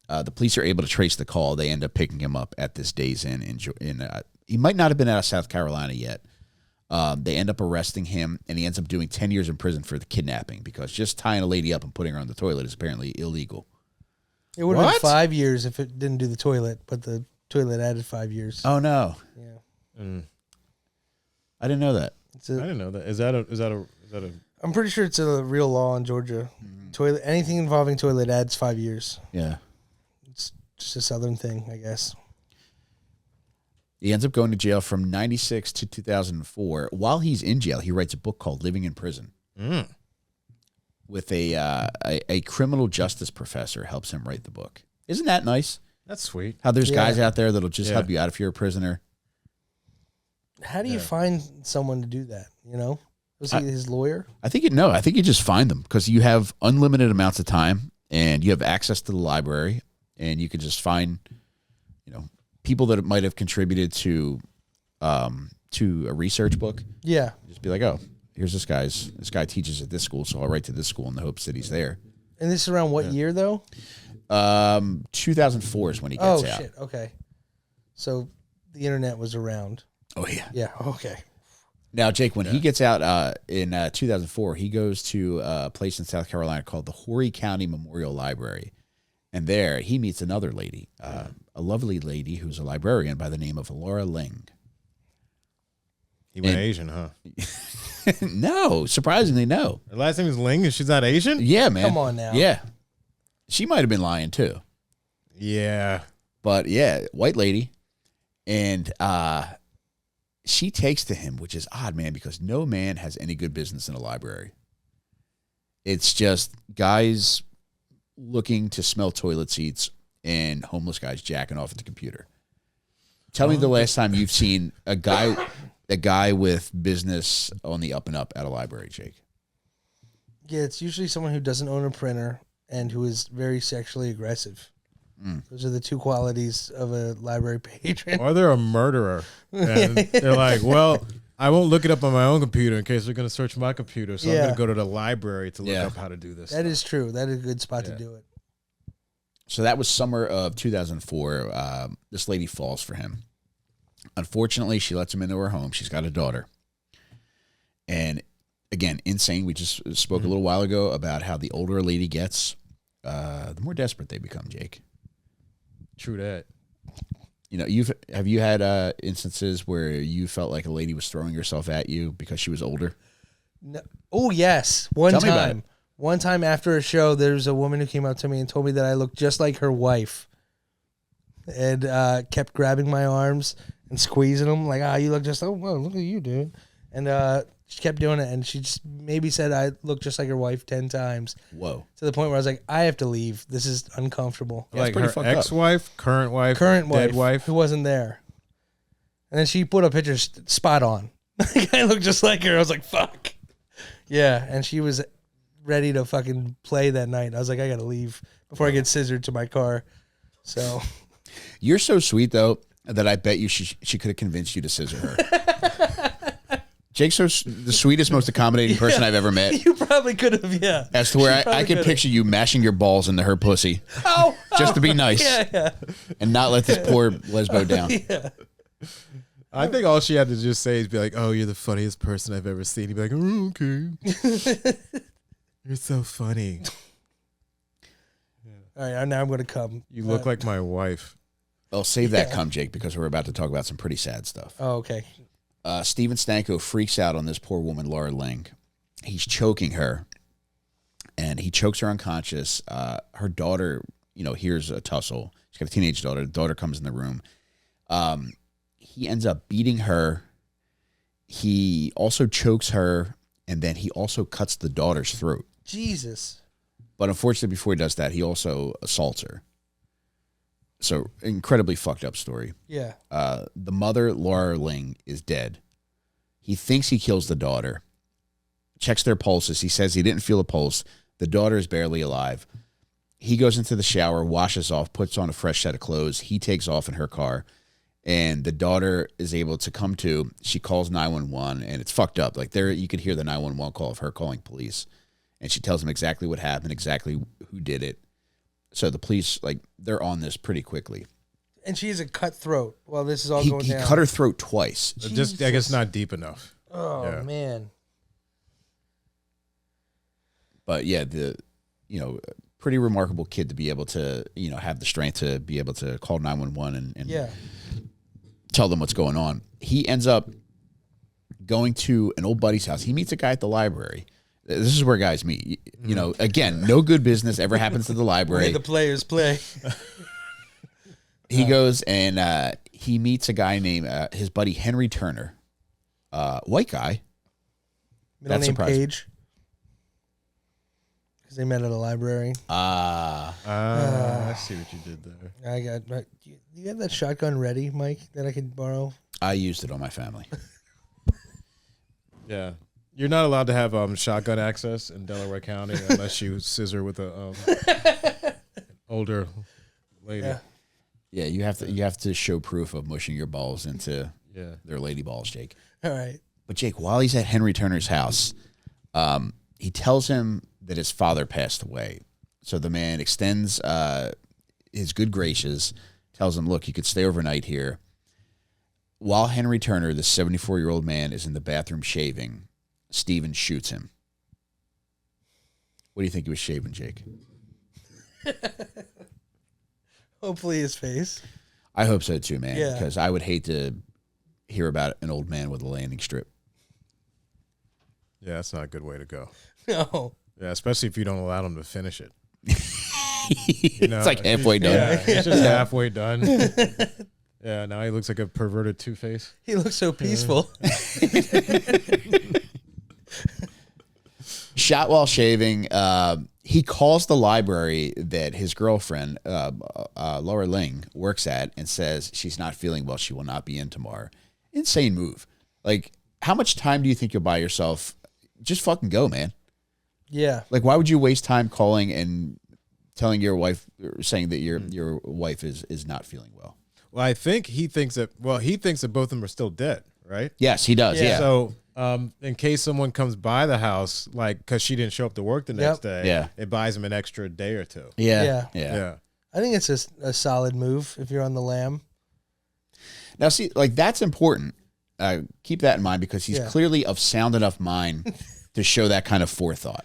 The police are able to trace the call. They end up picking him up at this Days Inn. He might not have been out of South Carolina yet. They end up arresting him, and he ends up doing 10 years in prison for the kidnapping, because just tying a lady up and putting her on the toilet is apparently illegal. It would have been 5 years if it didn't do the toilet, but the toilet added 5 years. Oh, no. Yeah. I didn't know that. I didn't know that. Is that a? I'm pretty sure it's a real law in Georgia. Toilet, anything involving toilet adds 5 years. Yeah. It's just a Southern thing, I guess. He ends up going to jail from 96 to 2004. While he's in jail, he writes a book called Living in Prison. With a criminal justice professor helps him write the book. Isn't that nice? That's sweet. How there's guys out there that'll just help you out if you're a prisoner. How do you find someone to do that? Was he his lawyer? I think you just find them, because you have unlimited amounts of time and you have access to the library, and you can just find, people that might have contributed to a research book. Yeah. Just be like, oh, here's this guy teaches at this school, so I'll write to this school in the hopes that he's there. And this is around what year though? 2004 is when he gets out. Oh shit. Okay. So the internet was around. Oh yeah. Yeah. Okay. Now, Jake, when he gets out in 2004, he goes to a place in South Carolina called the Horry County Memorial Library. And there he meets another lady, a lovely lady who's a librarian by the name of Laura Ling. He went Asian, huh? No, surprisingly, no. Her last name is Ling, and she's not Asian? Yeah, man. Come on now. Yeah. She might have been lying, too. Yeah. But, yeah, white lady. And she takes to him, which is odd, man, because no man has any good business in a library. It's just guys looking to smell toilet seats and homeless guys jacking off at the computer. Tell me the last time you've seen a guy with business on the up and up at a library, Jake. Yeah, it's usually someone who doesn't own a printer and who is very sexually aggressive. Those are the two qualities of a library patron. Or they're a murderer. And they're like, well, I won't look it up on my own computer in case they're going to search my computer. So I'm going to go to the library to look up how to do this. That is true. That is a good spot to do it. So that was summer of 2004. This lady falls for him. Unfortunately, she lets him into her home. She's got a daughter. And again, insane. We just spoke a little while ago about how the older a lady gets, the more desperate they become, Jake. True that. Have you had instances where you felt like a lady was throwing herself at you because she was older? No. Oh, yes. One time after a show, there was a woman who came up to me and told me that I looked just like her wife, and kept grabbing my arms and squeezing them like, you look just, well, look at you, dude. And she kept doing it, and she just maybe said I look just like her wife 10 times. Whoa. To the point where I was like, I have to leave. This is uncomfortable. Yeah, like her ex-wife, current wife, dead wife, who wasn't there. And then she put a picture spot on. I looked just like her. I was like, fuck. Yeah, and she was ready to fucking play that night. I was like, I gotta leave before I get scissored to my car. So you're so sweet though that I bet you she could have convinced you to scissor her. Jake's the sweetest, most accommodating person I've ever met. You probably could have, yeah. As to where I could picture you mashing your balls into her pussy. Just to be nice. Yeah. And not let this poor lesbo down. Yeah. I think all she had to just say is be like, oh, you're the funniest person I've ever seen. He'd be like, oh, okay. You're so funny. All right, now I'm going to come. You look like my wife. Well, save that cum, Jake, because we're about to talk about some pretty sad stuff. Oh, okay. Steven Stanko freaks out on this poor woman, Laura Ling. He's choking her, and he chokes her unconscious. Her daughter, hears a tussle. She's got a teenage daughter. The daughter comes in the room. He ends up beating her. He also chokes her, and then he also cuts the daughter's throat. Jesus. But unfortunately, before he does that, he also assaults her. So, incredibly fucked up story. Yeah. The mother, Laura Ling, is dead. He thinks he kills the daughter. Checks their pulses. He says he didn't feel a pulse. The daughter is barely alive. He goes into the shower, washes off, puts on a fresh set of clothes. He takes off in her car. And the daughter is able to come to. She calls 911, and it's fucked up. Like, there, you could hear the 911 call of her calling police. And she tells him exactly what happened, exactly who did it. So the police, they're on this pretty quickly. And she has a cut throat while this is all He going down. He cut her throat twice. Just, I guess, not deep enough. Oh, man. But yeah, pretty remarkable kid to be able to, have the strength to be able to call 911 and tell them what's going on. He ends up going to an old buddy's house. He meets a guy at the library. This is where guys meet. Again, no good business ever happens at the library. Where the players play. He goes and he meets a guy named his buddy Henry Turner, white guy. Middle name Page. Because they met at a library. I see what you did there. I got. Do you have that shotgun ready, Mike, that I could borrow? I used it on my family. Yeah. You're not allowed to have shotgun access in Delaware County unless you scissor with a older lady. Yeah, you have to show proof of mushing your balls into their lady balls, Jake. All right. But Jake, while he's at Henry Turner's house, he tells him that his father passed away. So the man extends his good graces, tells him, look, you could stay overnight here. While Henry Turner, the 74-year-old man, is in the bathroom shaving, Steven shoots him. What do you think he was shaving, Jake? Hopefully his face. I hope so too, man. Yeah. Because I would hate to hear about an old man with a landing strip. Yeah, that's not a good way to go. No. Yeah, especially if you don't allow them to finish it. It's like halfway done. Yeah, it's just halfway done. Yeah, now he looks like a perverted Two-Face. He looks so peaceful. Shot while shaving. He calls the library that his girlfriend, Laura Ling, works at and says she's not feeling well. She will not be in tomorrow. Insane move. Like, how much time do you think you'll buy yourself? Just fucking go, man. Yeah. Like, why would you waste time calling and telling your wife, or saying that your wife is not feeling well? Well, I think he thinks that both of them are still dead, right? Yes, he does. Yeah. So, in case someone comes by the house, because she didn't show up to work the next day, it buys him an extra day or two. Yeah. I think it's a solid move if you're on the lam. Now, see, that's important. Keep that in mind because he's clearly of sound enough mind to show that kind of forethought.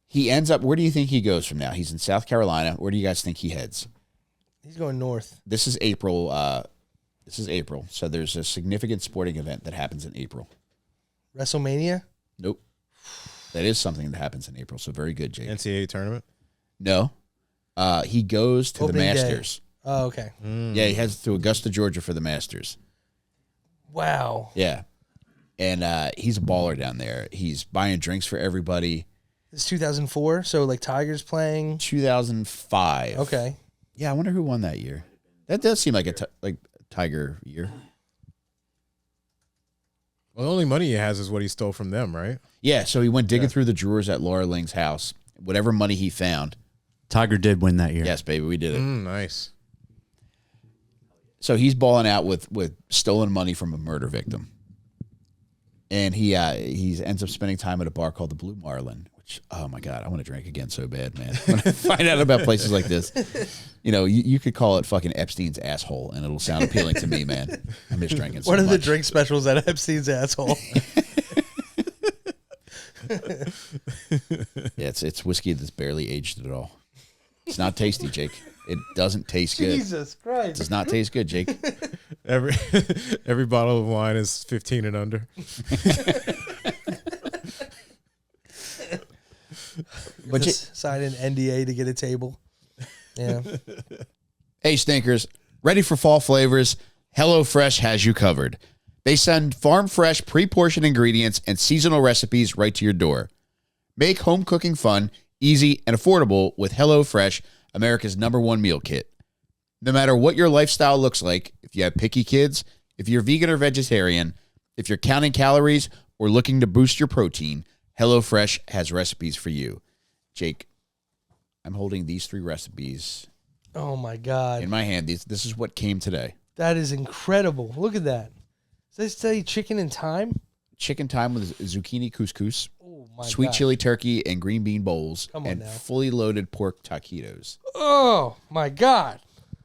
He ends up, where do you think he goes from now? He's in South Carolina. Where do you guys think he heads? He's going north. This is April. So there's a significant sporting event that happens in April. WrestleMania? Nope. That is something that happens in April. So very good, Jake. NCAA tournament? No. He goes to Opening the day. Masters. Oh, okay. Yeah, he heads to Augusta, Georgia for the Masters. Wow. Yeah. And he's a baller down there. He's buying drinks for everybody. It's 2004, so like Tiger's playing. 2005. Okay. Yeah, I wonder who won that year. That does seem like a Tiger year. Well, the only money he has is what he stole from them, right? Yeah, so he went digging through the drawers at Laura Ling's house. Whatever money he found. Tiger did win that year. Yes, baby, we did it. Nice. So he's balling out with stolen money from a murder victim. And he ends up spending time at a bar called the Blue Marlin, which, oh my God, I want to drink again so bad, man. When I find out about places like this, you could call it fucking Epstein's asshole and it'll sound appealing to me, man. I miss drinking so What are the much. drink specials at Epstein's asshole? Yeah, it's whiskey that's barely aged at all. It's not tasty, Jake. It doesn't taste good. Jesus Christ. It does not taste good, Jake. Every bottle of wine is 15 and under. But Just sign an NDA to get a table. Yeah. Hey, stinkers, ready for fall flavors? HelloFresh has you covered. They send farm-fresh, pre-portioned ingredients and seasonal recipes right to your door. Make home cooking fun, easy, and affordable with HelloFresh, America's #1 meal kit. No matter what your lifestyle looks like, if you have picky kids, if you're vegan or vegetarian, if you're counting calories or looking to boost your protein, HelloFresh has recipes for you. Jake, I'm holding these 3 recipes Oh my God. in my hand. This is what came today. That is incredible. Look at that. Does it say chicken and thyme? Chicken thyme with zucchini couscous, Oh my sweet God. chili turkey and green bean bowls, Come on and now. fully loaded pork taquitos. Oh my God.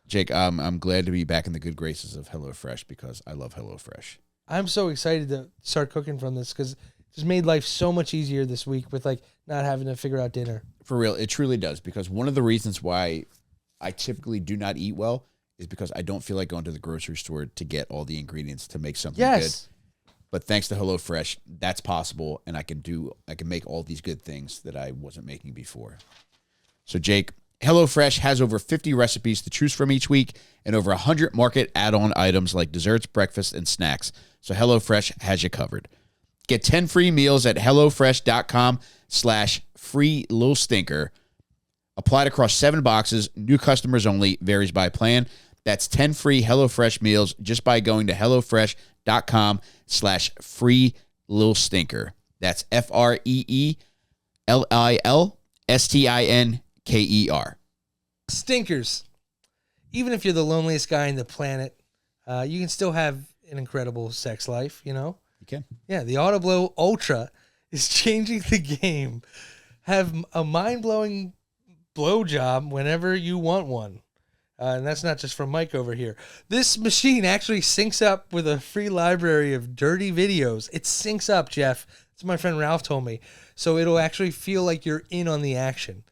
Jake, I'm glad to be back in the good graces of HelloFresh because I love HelloFresh. I'm so excited to start cooking from this because it just made life so much easier this week with like not having to figure out dinner. For real, it truly does, because one of the reasons why I typically do not eat well is because I don't feel like going to the grocery store to get all the ingredients to make something good. Yes. But thanks to HelloFresh, that's possible, and I can make all these good things that I wasn't making before. So, Jake, HelloFresh has over 50 recipes to choose from each week and over 100 market add-on items like desserts, breakfast, and snacks. So HelloFresh has you covered. Get 10 free meals at HelloFresh.com/free little stinker. Applied across 7 boxes. New customers only. Varies by plan. That's 10 free HelloFresh meals just by going to HelloFresh.com/free little stinker. That's FREELLSTINKER. Stinkers. Even if you're the loneliest guy on the planet, you can still have an incredible sex life, you know? You can. Yeah, the Autoblow Ultra is changing the game. Have a mind-blowing blowjob whenever you want one. And that's not just from Mike over here. This machine actually syncs up with a free library of dirty videos. It syncs up, Jeff. That's what my friend Ralph told me. So it'll actually feel like you're in on the action.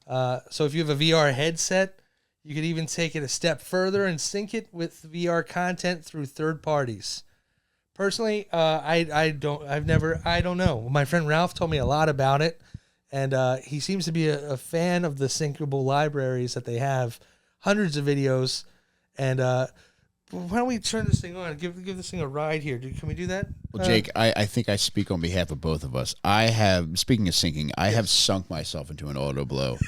So if you have a VR headset, you could even take it a step further and sync it with VR content through third parties. Personally, I don't know. My friend Ralph told me a lot about it, and he seems to be a fan of the syncable libraries that they have. Hundreds of videos, and why don't we turn this thing on? Give this thing a ride here. Can we do that? Well, Jake, I think I speak on behalf of both of us. Speaking of sinking, I have sunk myself into an auto blow.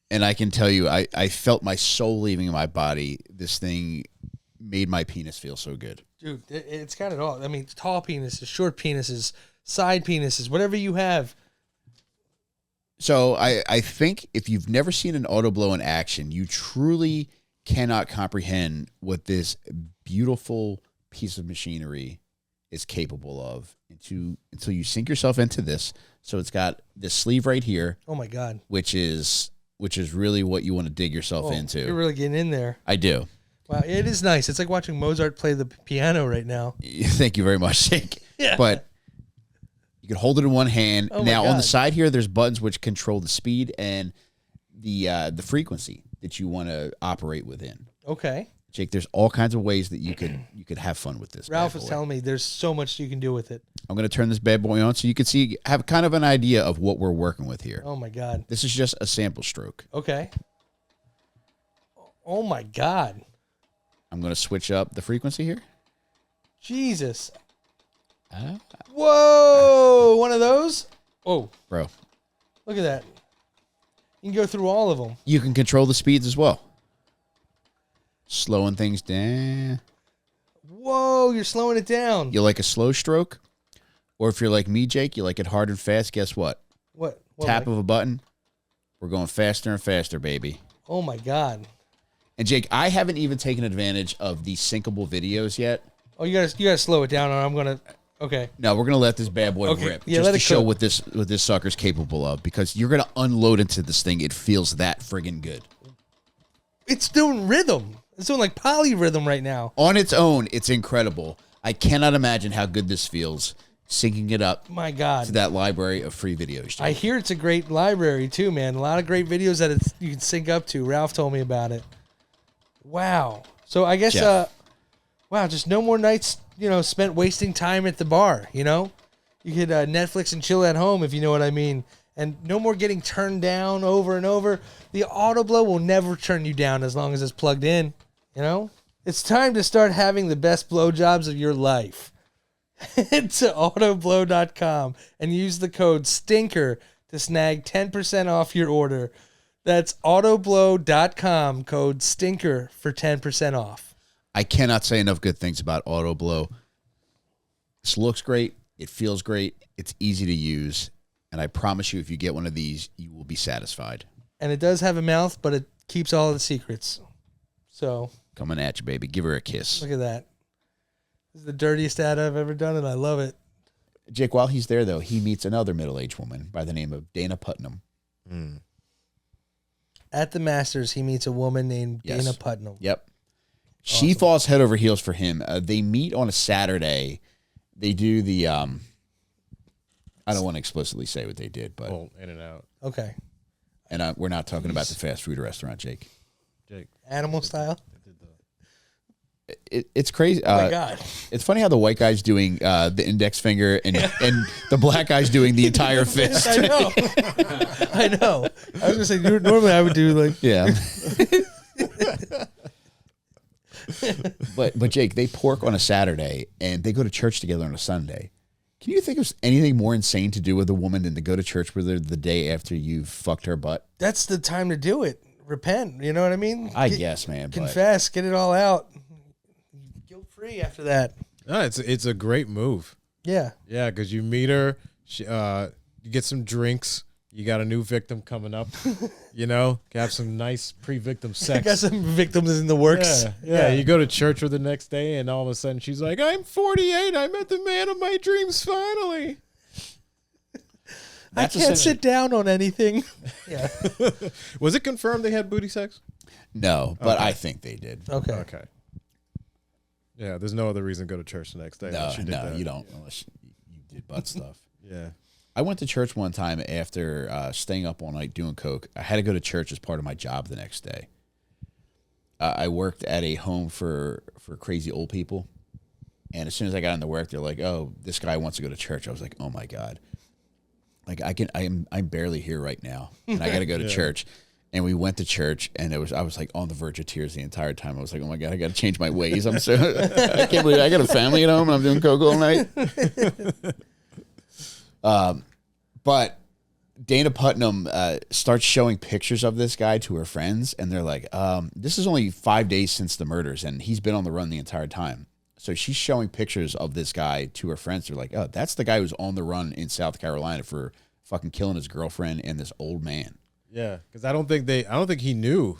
And I can tell you, I felt my soul leaving my body. This thing made my penis feel so good. Dude, it's got it all. I mean, tall penises, short penises, side penises, whatever you have. So I think if you've never seen an auto blow in action, you truly cannot comprehend what this beautiful piece of machinery is capable of until you sink yourself into this. So it's got this sleeve right here. Oh my God. Which is really what you want to dig yourself into. You're really getting in there. I do. Wow, it is nice. It's like watching Mozart play the piano right now. Thank you very much, Jake. Yeah. But you can hold it in one hand. Oh my Now on the God. side here, there's buttons which control the speed and the frequency that you want to operate within. Okay. Jake, there's all kinds of ways that you could have fun with this. Ralph bad was boy. telling me there's so much you can do with it. I'm going to turn this bad boy on so you can have kind of an idea of what we're working with here. Oh my God. This is just a sample stroke. Okay. Oh my God. I'm going to switch up the frequency here. Jesus. Whoa. One of those? Oh, Bro, look at that. You can go through all of them. you can control the speeds as well. Slowing things down. Whoa, you're slowing it down. You like a slow stroke? Or if you're like me, Jake, you like it hard and fast, guess what? What? Tap Mike? of a button. We're going faster and faster, baby. Oh my God. And Jake, I haven't even taken advantage of these syncable videos yet. Oh, you gotta slow it down, or I'm gonna. Okay. No, we're gonna let this bad boy Okay, rip yeah, just let to it show cook. what this sucker's capable of, because you're gonna unload into this thing. It feels that friggin' good. It's doing rhythm. It's doing like polyrhythm right now. On its own, it's incredible. I cannot imagine how good this feels syncing it up My God. to that library of free videos. Jake. I hear it's a great library too, man. A lot of great videos that you can sync up to. Ralph told me about it. Wow. So I guess Jeff. wow, just no more nights, spent wasting time at the bar, You could Netflix and chill at home, if you know what I mean. And no more getting turned down over and over. The Autoblow will never turn you down as long as it's plugged in, It's time to start having the best blowjobs of your life. Head to Autoblow.com and use the code STINKER to snag 10% off your order. That's Autoblow.com, code STINKER for 10% off. I cannot say enough good things about Autoblow. This looks great. It feels great. It's easy to use. And I promise you, if you get one of these, you will be satisfied. And it does have a mouth, but it keeps all the secrets. So coming at you, baby. Give her a kiss. look at that. This is the dirtiest ad I've ever done, and I love it. Jake, while he's there, though, he meets another middle-aged woman by the name of Dana Putnam. At the Masters, he meets a woman named Yes. Dana Putnam. Yep. She falls head over heels for him. They meet on a Saturday. They do the, I don't want to explicitly say what they did, but. Well, in and out. Okay. And we're not talking about the fast food restaurant, Jake. Jake. Animal style? It's crazy. Oh, my God. It's funny how the white guy's doing the index finger and the black guy's doing the entire fist. I know. I know. I was going to say, normally I would do like. Yeah. But Jake, they pork on a Saturday and they go to church together on a Sunday. Can you think of anything more insane to do with a woman than to go to church with her the day after you've fucked her butt? That's the time to do it. Repent. You know what I mean? I guess, man. Confess. Get it all out. Guilt free after that. No, it's a great move. Yeah. Yeah, because you meet her, you get some drinks. You got a new victim coming up. Have some nice pre-victim sex. I got some victims in the works. Yeah. You go to church with the next day, and all of a sudden she's like, "I'm 48. I met the man of my dreams finally." I can't sit down on anything. Yeah. Was it confirmed they had booty sex? No, but I think they did. Okay. Yeah, there's no other reason to go to church the next day. No, you did that. you don't unless you did butt stuff. Yeah. I went to church one time after staying up all night doing coke. I had to go to church as part of my job the next day. I worked at a home for crazy old people, and as soon as I got into work, they're like, "Oh, this guy wants to go to church." I was like, "Oh my God!" Like I'm barely here right now, and I got to go to church. And we went to church, and I was like on the verge of tears the entire time. I was like, "Oh my God, I got to change my ways." I can't believe I got a family at home and I'm doing coke all night. But Dana Putnam starts showing pictures of this guy to her friends, and they're like, this is only 5 days since the murders, and he's been on the run the entire time. So she's showing pictures of this guy to her friends. They're like, oh, that's the guy who's on the run in South Carolina for fucking killing his girlfriend and this old man. Yeah, because I don't think he knew.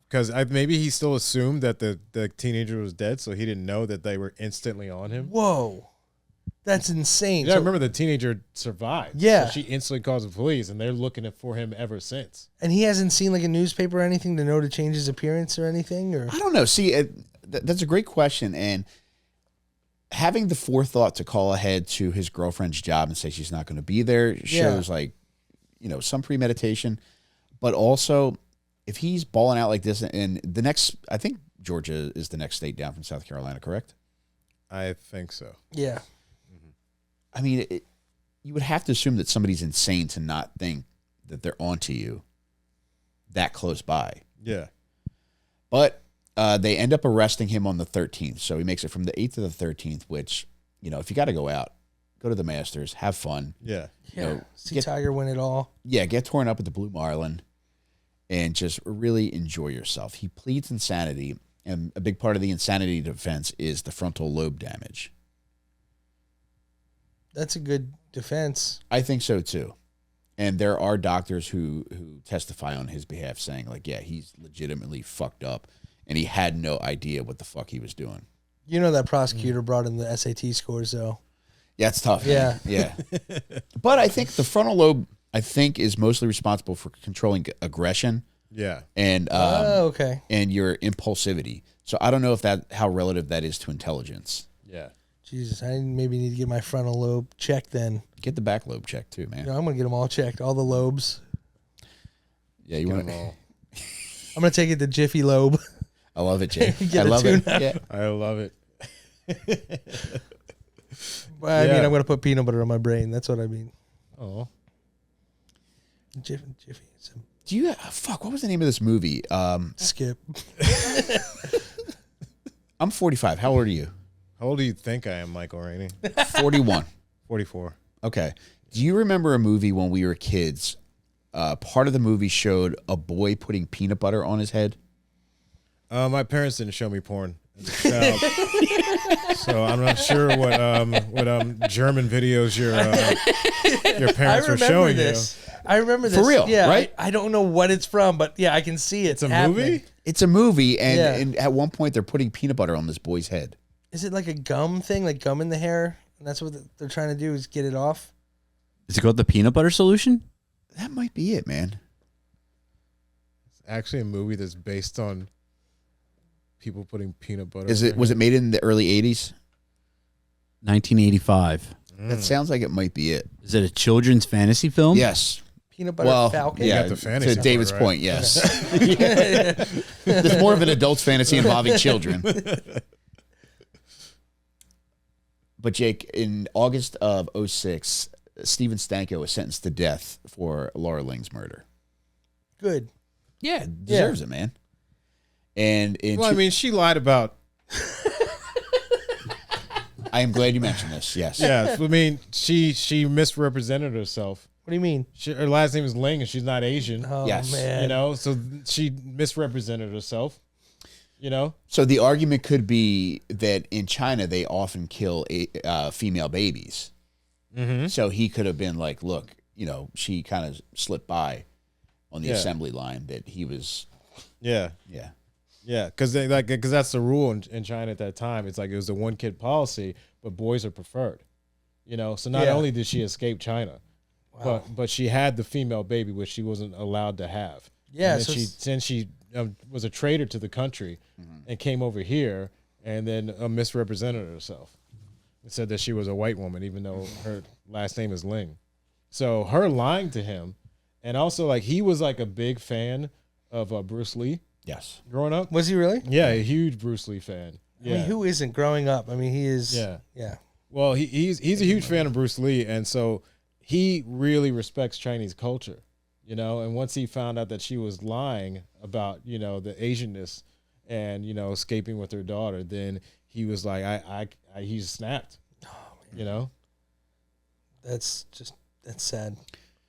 Because maybe he still assumed that the teenager was dead, so he didn't know that they were instantly on him. Whoa. That's insane. Yeah, I remember the teenager survived. Yeah. So she instantly calls the police, and they're looking for him ever since. And he hasn't seen like a newspaper or anything to know to change his appearance or anything? Or I don't know. See, that's a great question. And having the forethought to call ahead to his girlfriend's job and say she's not going to be there shows some premeditation. But also, if he's balling out like this, and I think Georgia is the next state down from South Carolina, correct? I think so. Yeah. I mean, you would have to assume that somebody's insane to not think that they're onto you that close by. Yeah. But they end up arresting him on the 13th. So he makes it from the 8th to the 13th, which, if you got to go out, go to the Masters, have fun. Yeah. Yeah. See Tiger win it all. Yeah, get torn up with the Blue Marlin and just really enjoy yourself. He pleads insanity, and a big part of the insanity defense is the frontal lobe damage. That's a good defense. I think so too. And there are doctors who testify on his behalf saying, like, yeah, he's legitimately fucked up and he had no idea what the fuck he was doing. That prosecutor brought in the SAT scores, though. Yeah, it's tough. Yeah. Yeah. But I think the frontal lobe, is mostly responsible for controlling aggression. Yeah. And okay. And your impulsivity. So I don't know how relative that is to intelligence. Yeah. Jesus, I maybe need to get my frontal lobe checked then. Get the back lobe checked too, man. I'm going to get them all checked, all the lobes. Yeah, you want to. I'm going to take it to Jiffy Lobe. I love it, Jay. Get I a love it. tuna. Yeah. I love it. I mean, I'm gonna put peanut butter on my brain. That's what I mean. Oh. Jiffy. Do you fuck? What was the name of this movie? Skip. I'm 45. How old are you? How old do you think I am, Michael Rainey? 41. 44. Okay. Do you remember a movie when we were kids? Part of the movie showed a boy putting peanut butter on his head. My parents didn't show me porn as a child, so I'm not sure what German videos your parents were showing this. I remember this. For real, yeah, right? I don't know what it's from, but yeah, I can see it. It's a happening. movie? It's a movie, and, Yeah. and at one point they're putting peanut butter on this boy's head. Is it like a gum thing, like gum in the hair? And that's what they're trying to do is get it off? Is it called the peanut butter solution? That might be it, man. It's actually a movie that's based on people putting peanut butter. Was it made in the early 80s? 1985. That sounds like it might be it. Is it a children's fantasy film? Yes. Peanut butter Well, falcon? yeah, got the fantasy to David's part, right? point, yes. There's more of an adult fantasy involving children. But Jake, in August of 2006, Steven Stanko was sentenced to death for Laura Ling's murder. Good. Yeah, deserves it, man. And Well, I mean, she lied about. I am glad you mentioned this. Yes. Yeah, I mean, she misrepresented herself. What do you mean? Her last name is Ling, and she's not Asian. Oh, Yes. man. You know, so she misrepresented herself. You know, So the argument could be that in China they often kill female babies. Mm-hmm. So he could have been like, "Look, you know, she kind of slipped by on the Yeah. assembly line." That he was, yeah, yeah, because that's the rule in China at that time. It's like it was a one kid policy, but boys are preferred. You know, so not Yeah. only did she escape China, but she had the female baby, which she wasn't allowed to have. Yeah, and so then she was a traitor to the country and came over here and then misrepresented herself and said that she was a white woman, even though her last name is Ling. So her lying to him, and also like he was like a big fan of Bruce Lee yes. growing up. Was he really? Yeah, a huge Bruce Lee fan. I Yeah. mean, who isn't growing up? I mean, he is. Yeah. Yeah. Well, he's a huge fan of Bruce Lee, and so he really respects Chinese culture, you know. And once he found out that she was lying about, you know, the Asianness and, you know, escaping with her daughter, then he was like, he snapped, you know. That's sad.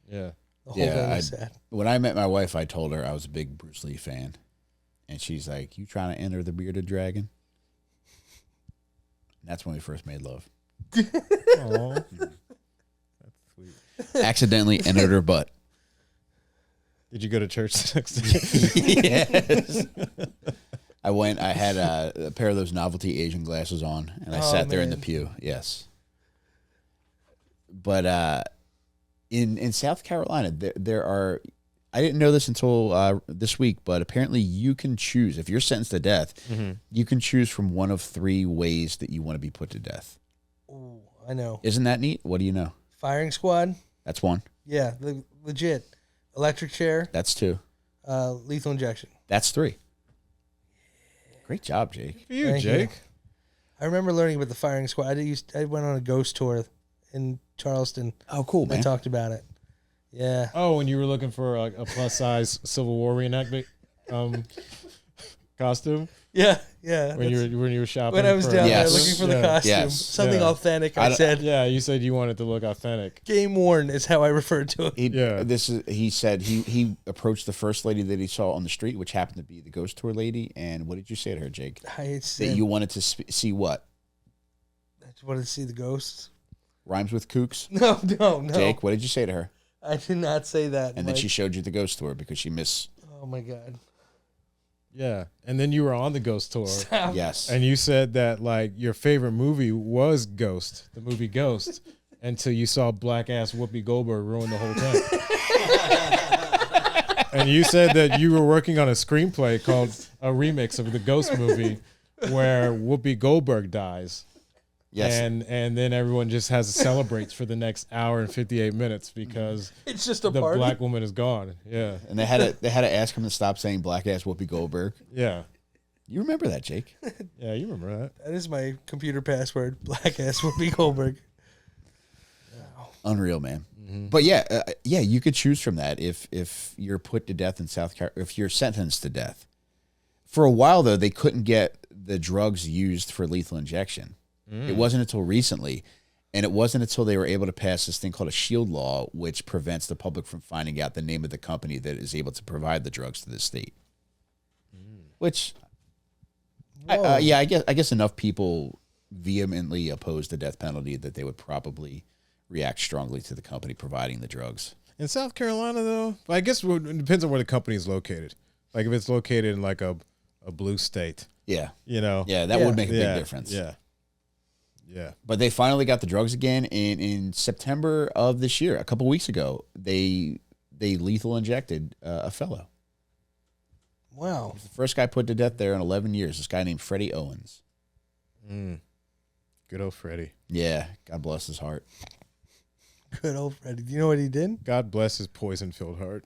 Yeah. The whole thing Yeah, is sad. when I met my wife, I told her I was a big Bruce Lee fan, and she's like, "You trying to enter the bearded dragon?" And that's when we first made love. Aw. That's sweet. Accidentally entered her butt. Did you go to church the next day? Yes. I went. I had a pair of those novelty Asian glasses on, and I sat there in the man. pew. Yes. But in South Carolina, there are. I didn't know this until this week, but apparently you can choose if you're sentenced to death. You can choose from one of three ways that you want to be put to death. Ooh, I know. Isn't that neat? What do you know? Firing squad. That's one. Yeah, legit. Electric chair. That's two. Lethal injection. That's three. Great job, Jake. For you, Thank you. Jake. I remember learning about the firing squad. I went on a ghost tour in Charleston. Oh, cool, I man. talked about it. Yeah. Oh, when you were looking for like a plus size Civil War reenactment costume Yeah. Yeah. when you were shopping. When I was for- down Yes. there looking for the Yeah. costume. Yes. Something Yeah. authentic. I I don't- said Yeah, you said you wanted to look authentic. game worn is how I referred to it. He said he approached the first lady that he saw on the street, which happened to be the ghost tour lady. And what did you say to her, Jake? I That said you wanted to see what? I just wanted to see the ghosts. Rhymes with kooks? No. Jake, what did you say to her? I did not say that. And then Mike. she showed you the ghost tour because she missed. Oh my god. Yeah, and then you were on the ghost tour, Stop. Yes. and you said that like your favorite movie was Ghost, the movie Ghost, until you saw black ass Whoopi Goldberg ruin the whole thing. And you said that you were working on a screenplay called a remix of the Ghost movie, where Whoopi Goldberg dies. Yes. And then everyone just celebrates for the next hour and 58 minutes because It's just a the party. black woman is gone. Yeah. And they had to ask him to stop saying black ass Whoopi Goldberg. Yeah. You remember that, Jake? Yeah, you remember that. That is my computer password. Black ass Whoopi Goldberg. Unreal, man. But yeah, you could choose from that if you're put to death in South Carolina, if you're sentenced to death. For a while, though, they couldn't get the drugs used for lethal injection. It wasn't until recently, and it wasn't until they were able to pass this thing called a shield law, which prevents the public from finding out the name of the company that is able to provide the drugs to the state. Which, I guess enough people vehemently oppose the death penalty that they would probably react strongly to the company providing the drugs. In South Carolina, though, I guess it depends on where the company is located. Like if it's located in like a blue state, Yeah. Yeah, that would make a big difference. Yeah. But they finally got the drugs again, and in September of this year, a couple weeks ago, they lethal injected a fellow. Wow. He's the first guy put to death there in 11 years. This guy named Freddie Owens. Good old Freddie. Yeah, God bless his heart. Good old Freddie. Do you know what he did? God bless his poison-filled heart.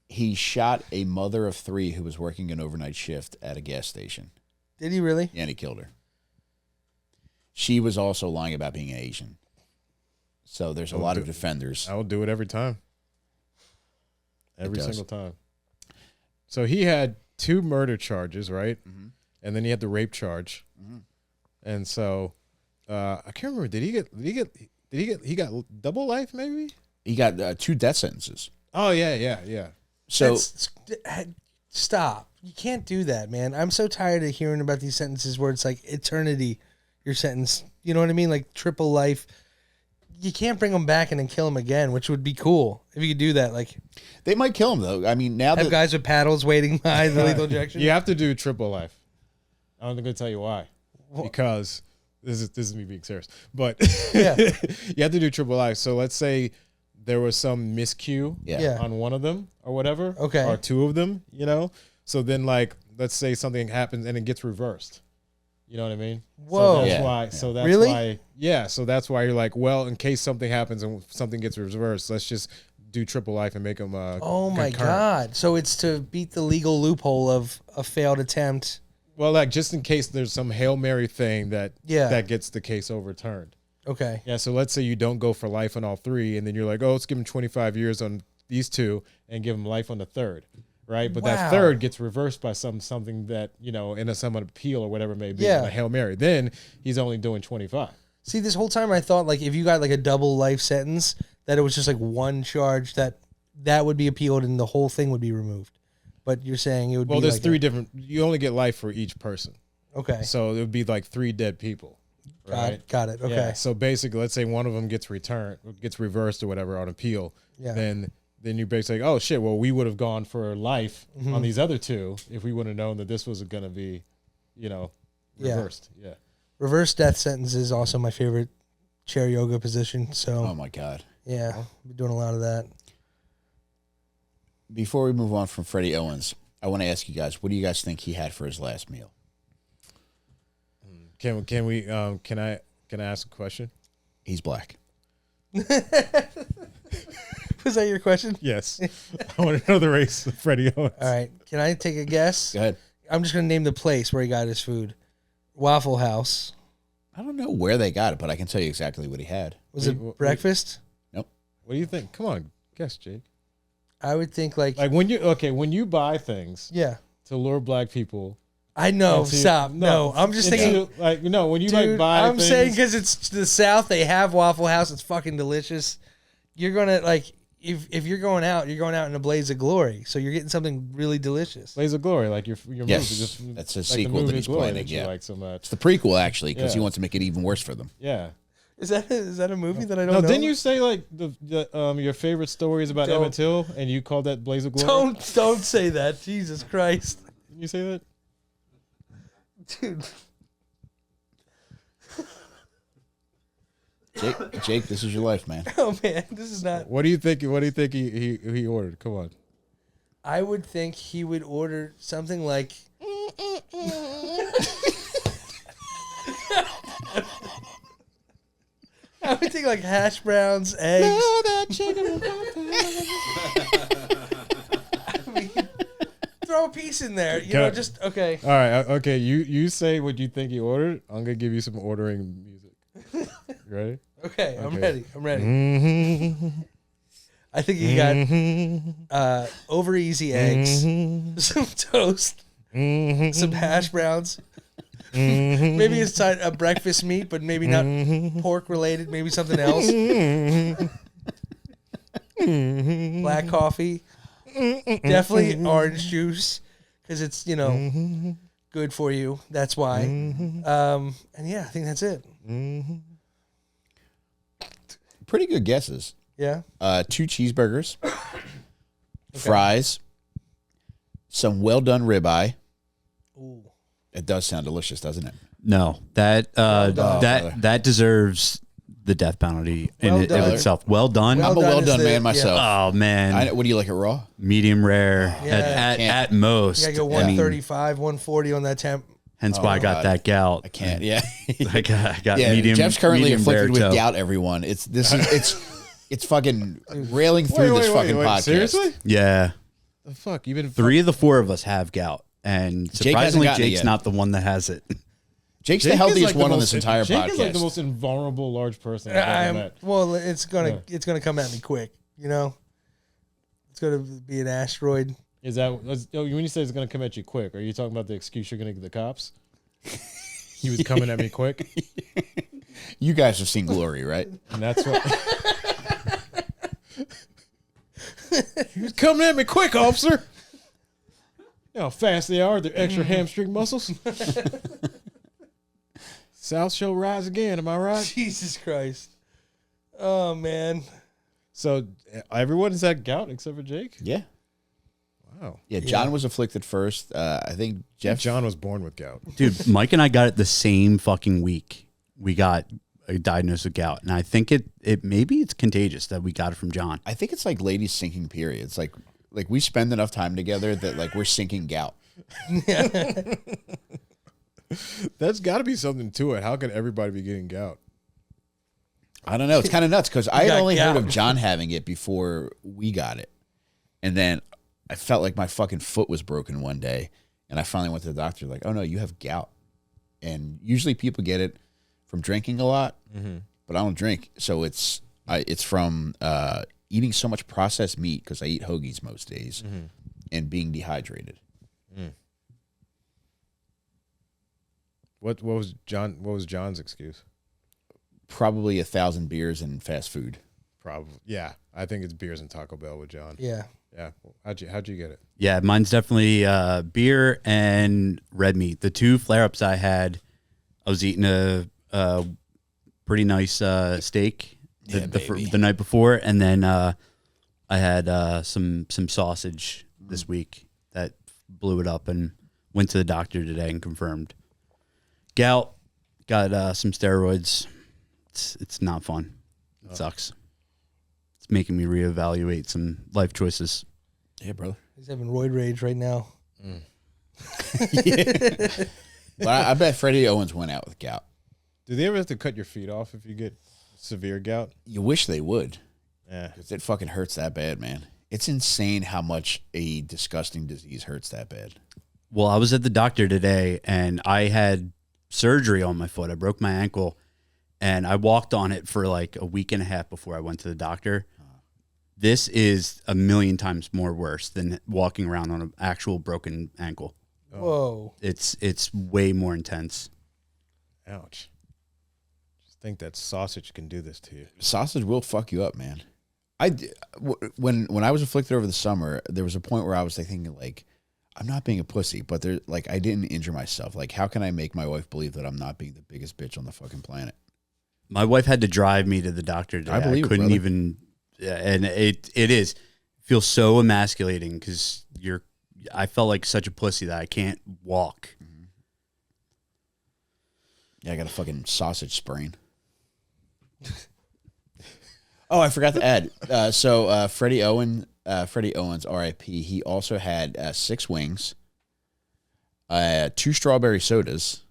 He shot a mother of 3 who was working an overnight shift at a gas station. Did he really? And he killed her. She was also lying about being Asian. So there's a lot of defenders. I will do it every time. Every single time. So he had 2 murder charges, right? Mm-hmm. And then he had the rape charge. Mm-hmm. And so I can't remember. He got double life maybe? He got 2 death sentences. Oh yeah. So stop. You can't do that, man. I'm so tired of hearing about these sentences where it's like eternity, your sentence. You know what I mean? Like triple life. You can't bring them back and then kill them again, which would be cool if you could do that. Like they might kill him though. I mean, now have that guys with paddles waiting behind the lethal injection. You have to do triple life. I'm going to tell you why. Because this is me being serious. But Yeah. you have to do triple life. So let's say there was some miscue Yeah. on one of them or whatever. Okay. Or 2 of them, So then like let's say something happens and it gets reversed. You know what I mean? Whoa. So that's Yeah. why. So that's Really? why. Yeah. So that's why you're like, well, in case something happens and something gets reversed, let's just do triple life and make them. Oh my concurrent. God. So it's to beat the legal loophole of a failed attempt. Well, like just in case there's some Hail Mary thing that gets the case overturned. Okay. Yeah. So let's say you don't go for life on all 3, and then you're like, oh, let's give them 25 years on these 2 and give them life on the 3rd. Right, but that 3rd gets reversed by something that in some appeal or whatever it may be, a Hail Mary. Then he's only doing 25. See, this whole time I thought like if you got like a double life sentence, that it was just like one charge that would be appealed and the whole thing would be removed. But you're saying it would be there's like 3 different. You only get life for each person. Okay. So it would be like 3 dead people. Right. Got it. Okay. Yeah, so basically, let's say one of them gets reversed or whatever on appeal. Yeah. Then you basically, oh shit, well, we would have gone for life on these other 2 if we would have known that this was going to be, reversed. Yeah. Reverse death sentence is also my favorite chair yoga position. So, oh my God. Yeah, been doing a lot of that. Before we move on from Freddie Owens, I want to ask you guys, what do you guys think he had for his last meal? Can I ask a question? He's black. Was that your question? Yes. I want to know the race of Freddie Owens. All right. Can I take a guess? Go ahead. I'm just going to name the place where he got his food. Waffle House. I don't know where they got it, but I can tell you exactly what he had. Was it breakfast? Nope. What do you think? Come on, guess, Jake. I would think like when you buy things to lure black people. I know. Stop. No, I'm just thinking when you dude, buy I'm things, saying because it's the South, they have Waffle House. It's fucking delicious. You're going to if you're going out in a blaze of glory. So you're getting something really delicious. Blaze of Glory, like your yes, movie. That's a sequel that he's planning. Yeah, like so much. It's the prequel actually because he wants to make it even worse for them. Yeah. Is that a movie that I don't know? Didn't you say like the your favorite stories about Emmett Till and you called that Blaze of Glory? Don't say that. Jesus Christ. Didn't you say that? Dude. Jake, this is your life, man. Oh man, this is not. What do you think he ordered? Come on. I would think he would order something like I would think like hash browns, eggs. throw a piece in there. You Can know, I- just okay. All right, okay. You say what you think you ordered. I'm gonna give you some ordering music. You ready? Okay, I'm Okay. ready. I'm ready. Mm-hmm. I think you got over easy eggs, some toast, some hash browns. Maybe it's a breakfast meat, but maybe not pork related. Maybe something else. Black coffee. Definitely orange juice because it's good for you. That's why. And yeah, I think that's it. Pretty good guesses. Yeah. 2 cheeseburgers, fries, some well done ribeye. Ooh. It does sound delicious, doesn't it? No, that done. that deserves the death penalty Well in done. itself. Well done. I'm a well is done the- man myself. Oh man, What do you like it raw? medium rare Yeah. at most. You gotta go I mean, 135, 140 on that temp. hence why I got God. that gout. I can't. Yeah. I got Yeah. medium. Jeff's currently medium afflicted rare with toe. gout. Everyone, it's fucking railing through this fucking podcast. Seriously? Yeah, The fuck? You've been 3 of the 4 of us have gout, and hasn't surprisingly, gotten it Jake's yet. not the one that has it. Jake's Jake the is healthiest like the one on most- this entire Jake podcast. is like the most invulnerable large person I've ever met. Well, it's gonna come at me quick. You know, it's gonna be an asteroid. Is that when you say it's gonna come at you quick? Are you talking about the excuse you're gonna get the cops? He was coming at me quick, You guys have seen Glory, right? and that's what. He was coming at me quick, officer. You know how fast they are. Their extra hamstring muscles. South Show rise again. Am I right? Jesus Christ. Oh man. So everyone's had gout except for Jake. Yeah. Wow. Yeah. John was afflicted first. I think Jeff. John was born with gout. Dude, Mike and I got it the same fucking week. We got diagnosed with gout, and I think it maybe it's contagious that we got it from John. I think it's like ladies sinking periods. Like we spend enough time together that like we're sinking gout. That's got to be something to it. How can everybody be getting gout? I don't know. It's kind of nuts because I had got only heard gout. of John having it before we got it. And then I felt like my fucking foot was broken one day. And I finally went to the doctor, like, oh no, you have gout. And usually people get it from drinking a lot, but I don't drink. So it's from eating so much processed meat because I eat hoagies most days and being dehydrated. What was John's excuse? Probably 1,000 beers and fast food. Probably. Yeah, I think it's beers and Taco Bell with John. Yeah. Yeah. How'd you get it? Yeah, mine's definitely beer and red meat. The 2 flare-ups I had, I was eating a pretty nice steak the night before, and then I had some sausage this week that blew it up, and went to the doctor today and confirmed gout. Got some steroids. It's not fun. It sucks. It's making me reevaluate some life choices. Yeah, brother. He's having roid rage right now. But I bet Freddie Owens went out with gout. Do they ever have to cut your feet off if you get severe gout? You wish they would. Yeah. Because it fucking hurts that bad, man. It's insane how much a disgusting disease hurts that bad. Well, I was at the doctor today, and I had surgery on my foot. I broke my ankle, and I walked on it for like a week and a half before I went to the doctor. This is a million times more worse than walking around on an actual broken ankle. Whoa. It's way more intense. Ouch. Just think that sausage can do this to you. Sausage will fuck you up, man. When I was afflicted over the summer, there was a point where I was thinking, like, I'm not being a pussy, but there, like, I didn't injure myself. Like, how can I make my wife believe that I'm not being the biggest bitch on the fucking planet? My wife had to drive me to the doctor today. I believe it, couldn't brother. even, and it feels so emasculating because I felt like such a pussy that I can't walk. Yeah, I got a fucking sausage sprain. Oh, I forgot to add. So Freddie Owens, R.I.P. He also had 6 wings, 2 strawberry sodas,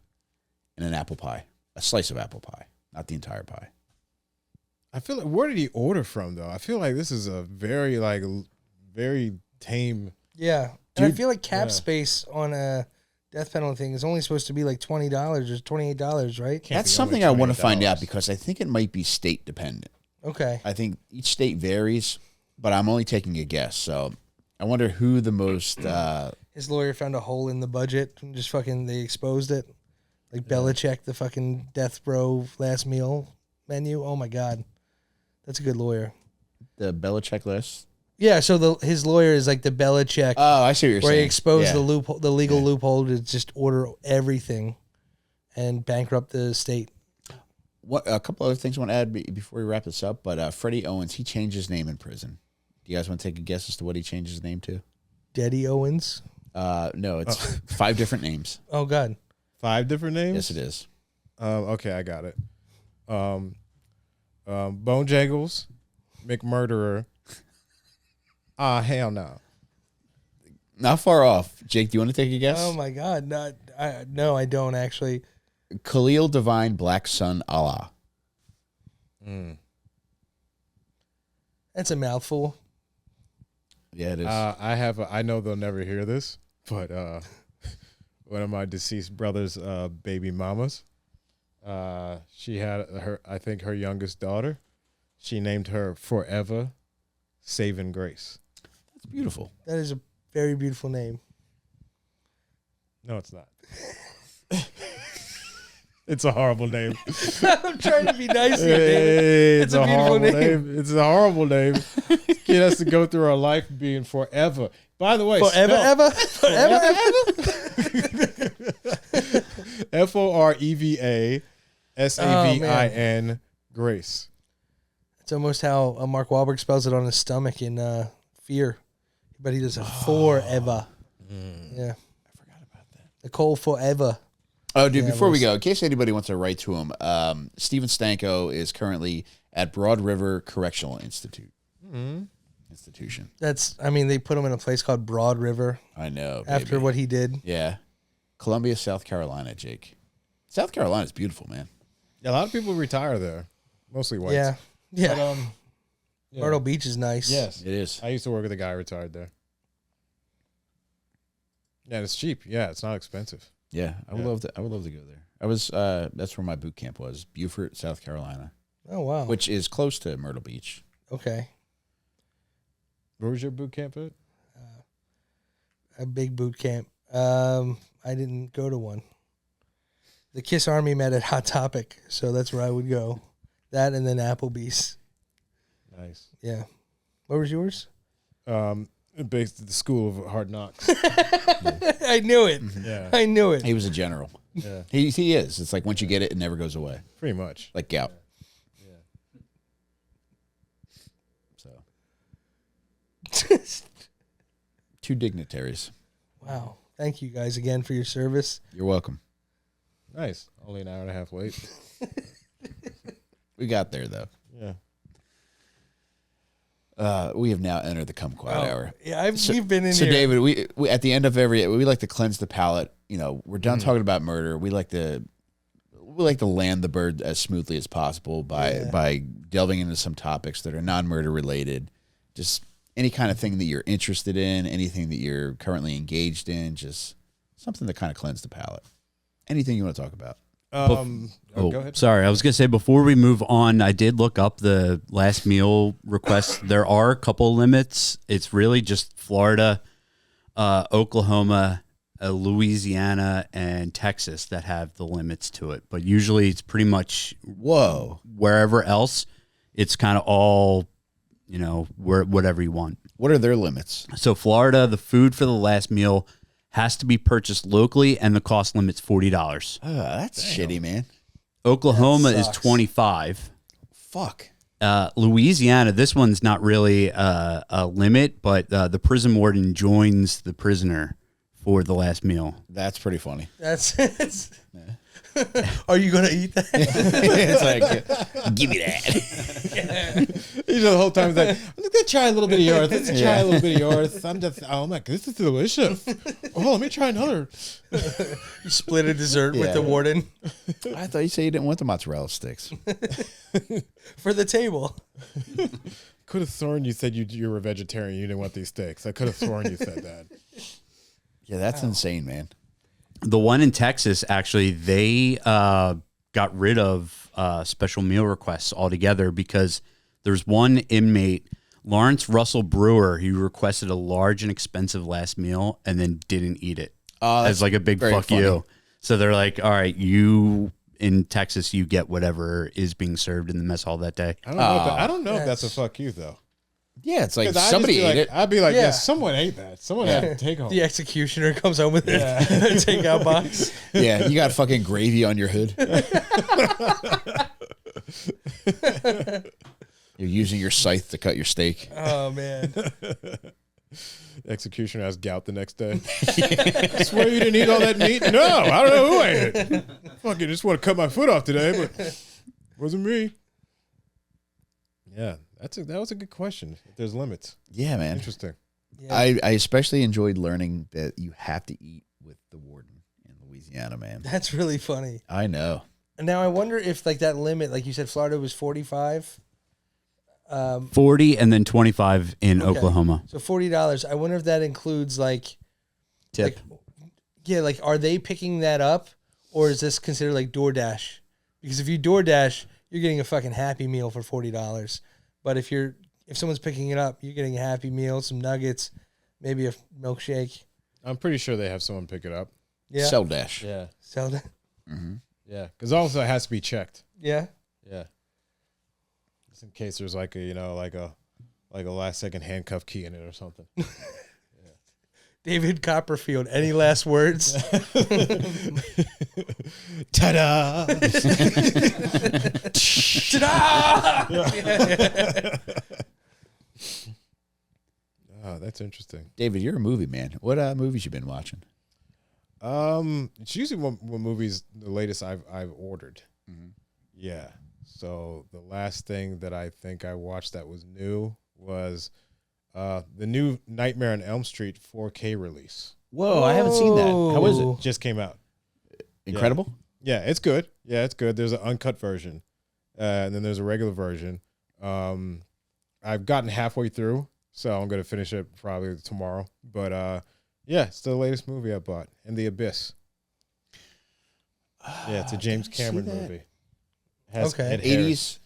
and an apple pie. A slice of apple pie, not the entire pie. I feel like, where did he order from though? I feel like this is a very tame. Yeah. And I feel like cap space on a death penalty thing is only supposed to be like $20 or $28, right? That's something I want to find out because I think it might be state dependent. Okay. I think each state varies, but I'm only taking a guess. So I wonder who the most. His lawyer found a hole in the budget and just fucking they exposed it. Like Belichick, the fucking death row last meal menu. Oh my God. That's a good lawyer. The Belichick list? Yeah, so his lawyer is like the Belichick. Oh, I see what you're saying. Where he exposed the loophole, the legal loophole to just order everything and bankrupt the state. What a couple other things I want to add before we wrap this up. But Freddie Owens, he changed his name in prison. Do you guys want to take a guess as to what he changed his name to? Daddy Owens? No, it's 5 different names. Oh, God. 5 different names? Yes, it is. Okay, I got it. Bone Jangles, McMurderer. Hell no. Not far off. Jake, do you want to take a guess? Oh, my God. No, I don't actually. Khalil Divine Black Sun Allah. That's a mouthful. Yeah, it is. I know they'll never hear this, but one of my deceased brother's baby mamas, she had her youngest daughter. She named her Forever Saving Grace. That's beautiful. That is a very beautiful name. No, it's not. It's a horrible name. I'm trying to be nice here, Hey, it's a beautiful horrible name. It's a horrible name. Kid has to go through her life being forever. By the way, Forever, ever? Forever, ever? FOREVASAVIN Grace. It's almost how Mark Wahlberg spells it on his stomach in Fear. But he does it forever. Yeah. I forgot about that. Nicole Forever. Oh, dude, before we go, in case anybody wants to write to him, Stephen Stanko is currently at Broad River Correctional Institution. They put him in a place called Broad River. I know. After what he did. Yeah. Columbia, South Carolina, Jake. South Carolina's beautiful, man. Yeah, a lot of people retire there. Mostly whites. Yeah. Yeah. But, Myrtle Beach is nice. Yes. It is. I used to work with a guy retired there. Yeah, it's cheap. Yeah, it's not expensive. Yeah, I would love to go there. I was that's where my boot camp was, Beaufort, South Carolina. Oh wow. Which is close to Myrtle Beach. Okay. Where was your boot camp at? A big boot camp. I didn't go to one. The KISS Army met at Hot Topic, so that's where I would go. That and then Applebee's. Nice. Yeah. What was yours? Based at the School of Hard Knocks. I knew it. Yeah. I knew it. He was a general. Yeah. He is. It's like once you get it, it never goes away. Pretty much. Like gout. Yeah. So. 2 dignitaries. Wow. Thank you guys again for your service. You're welcome. Nice. Only an hour and a half late. We got there though. Yeah. We have now entered the Kumquat Hour. Yeah, we've been in so here. David, we at the end of we like to cleanse the palate. You know, we're done talking about murder. We like to land the bird as smoothly as possible by delving into some topics that are non-murder related. Just any kind of thing that you're interested in, anything that you're currently engaged in, just something to kind of cleanse the palate. Anything you want to talk about. Go ahead. Sorry, I was gonna say before we move on, I did look up the last meal requests. There are a couple limits. It's really just Florida, Oklahoma, Louisiana, and Texas that have the limits to it. But usually, it's pretty much wherever else. It's kind of all, whatever you want. What are their limits? So Florida, the food for the last meal has to be purchased locally, and the cost limit's $40. Oh, that's shitty, man. Oklahoma is $25. Fuck. Louisiana, this one's not really a limit, but the prison warden joins the prisoner for the last meal. That's pretty funny. Are you going to eat that? It's like, give me that. The whole time he's like, let's try a little bit of yours. Let's try a little bit of yours. I'm like, this is delicious. Oh, let me try another. You split a dessert with the warden. I thought you said you didn't want the mozzarella sticks. For the table. Could have sworn you said you were a vegetarian. You didn't want these steaks. I could have sworn you said that. Yeah, that's insane, man. The one in Texas, actually, they got rid of special meal requests altogether because there's one inmate, Lawrence Russell Brewer, he requested a large and expensive last meal and then didn't eat it as like a big fuck you. So they're like, all right, you in Texas, you get whatever is being served in the mess hall that day. I don't know if that's a fuck you, though. Yeah, it's like somebody ate it. I'd be like, yeah, someone ate that. Someone had to take home. The executioner comes home with a takeout box. Yeah, you got fucking gravy on your hood. You're using your scythe to cut your steak. Oh, man. Executioner has gout the next day. I swear you didn't eat all that meat? No, I don't know who ate it. Fucking just want to cut my foot off today, but wasn't me. Yeah, that was a good question. There's limits. Yeah, man. Interesting. Yeah. I especially enjoyed learning that you have to eat with the warden in Louisiana, man. That's really funny. I know. And now I wonder if like that limit, like you said, Florida was 45. 40 and then 25 in Oklahoma. So $40. I wonder if that includes like Tip. Like are they picking that up or is this considered like DoorDash? Because if you DoorDash, you're getting a fucking Happy Meal for $40. But if someone's picking it up, you're getting a Happy Meal, some nuggets, maybe a milkshake. I'm pretty sure they have someone pick it up. Yeah. Cell dash. Yeah. Sell that. Mm-hmm. Yeah. Because also it has to be checked. Yeah. Yeah. Just in case there's like a last second handcuff key in it or something. David Copperfield, any last words? Ta-da! Ta-da! Oh, that's interesting. David, you're a movie man. What movies you been watching? It's usually what movies the latest I've ordered. Mm-hmm. Yeah. So the last thing that I think I watched that was new was the new Nightmare on Elm Street 4K release. Whoa, I haven't seen that. How is it? Just came out. Incredible? Yeah, it's good. Yeah, it's good. There's an uncut version, and then there's a regular version. I've gotten halfway through, so I'm going to finish it probably tomorrow. But yeah, it's the latest movie I bought, In the Abyss. Yeah, it's a James Cameron movie. Has Okay. Ed Harris.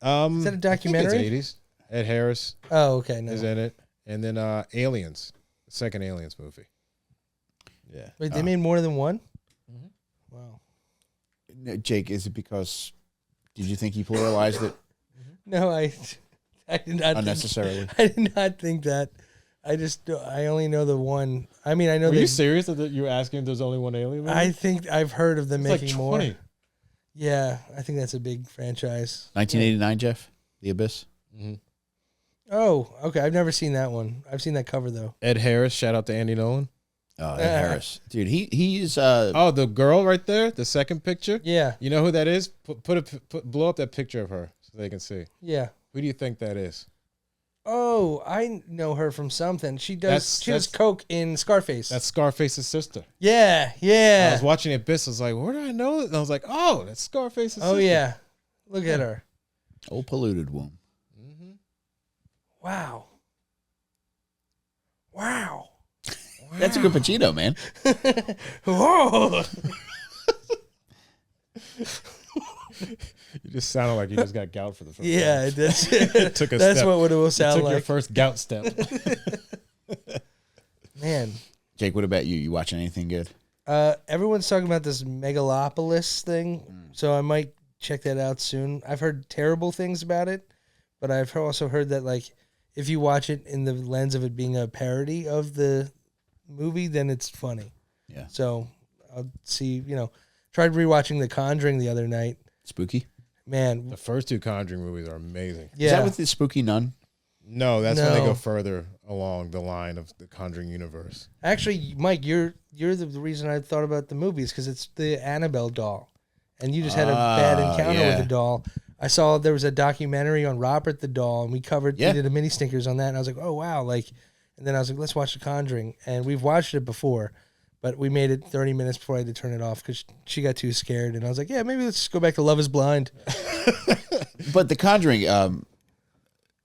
80s? Is that a documentary? I think it's 80s. Ed Harris Oh, okay. No. is in it. And then Aliens, the second Aliens movie. Yeah. Wait, they made more than one? Mhm. Wow. Jake, is it because did you think he pluralized it No, I did not unnecessarily? I did not think that. I only know the one. I mean, I know Are you serious that you were asking if there's only one Alien movie? I think I've heard of them It's making like more. 20. Yeah, I think that's a big franchise. 1989, Jeff? The Abyss? Mm-hmm. Oh, okay. I've never seen that one. I've seen that cover though. Ed Harris, shout out to Andy Nolan. Oh, Ed Harris. Dude, he's Oh, the girl right there, the second picture. Yeah, You know who that is? Blow up that picture of her so they can see. yeah. Who do you think that is? Oh, I know her from something. She does. She does That's- coke in Scarface. That's Scarface's sister. Yeah, I yeah. was watching Abyss. I was like, where do I know it? And I was like, oh, that's Scarface's Oh sister. yeah. Look at her. old polluted womb. Mm-hmm. Wow. Wow. That's a good Pacino, man. Whoa. You just sounded like you just got gout for the first time. Yeah, that's Took a that's step. what it will You sound took your like. first gout step. Man. Jake, what about you? You watching anything good? Everyone's talking about this Megalopolis thing, so I might check that out soon. I've heard terrible things about it, but I've also heard that like if you watch it in the lens of it being a parody of the movie, then it's funny. Yeah. So I'll see. Tried rewatching The Conjuring the other night. Spooky? Man, The first two Conjuring movies are amazing. yeah. Is that with the spooky nun? No, that's when they No. go further along the line of the Conjuring universe. Actually, Mike, you're the reason I thought about the movies because it's the Annabelle doll, and you just had a bad encounter yeah. with the doll. I saw there was a documentary on Robert the doll, and we Yeah. did a mini stinkers on that, and I was like, oh wow, like, and then I was like, let's watch The Conjuring, and we've watched it before, but we made it 30 minutes before I had to turn it off because she got too scared, and I was like, yeah, maybe let's just go back to Love Is Blind. But The Conjuring,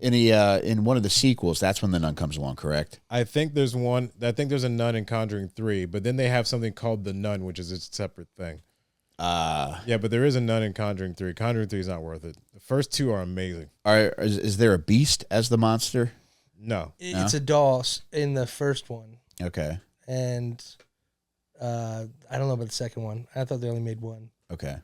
in one of the sequels, that's when the nun comes along, correct? I think there's one. I think there's a nun in Conjuring 3, but then they have something called the Nun, which is a separate thing. Yeah, but there is a nun in Conjuring 3. Conjuring 3 is not worth it. The first two are amazing. Is there a beast as the monster? No. It's a doll in the first one. Okay. And I don't know about the second one. I thought they only made one. Okay.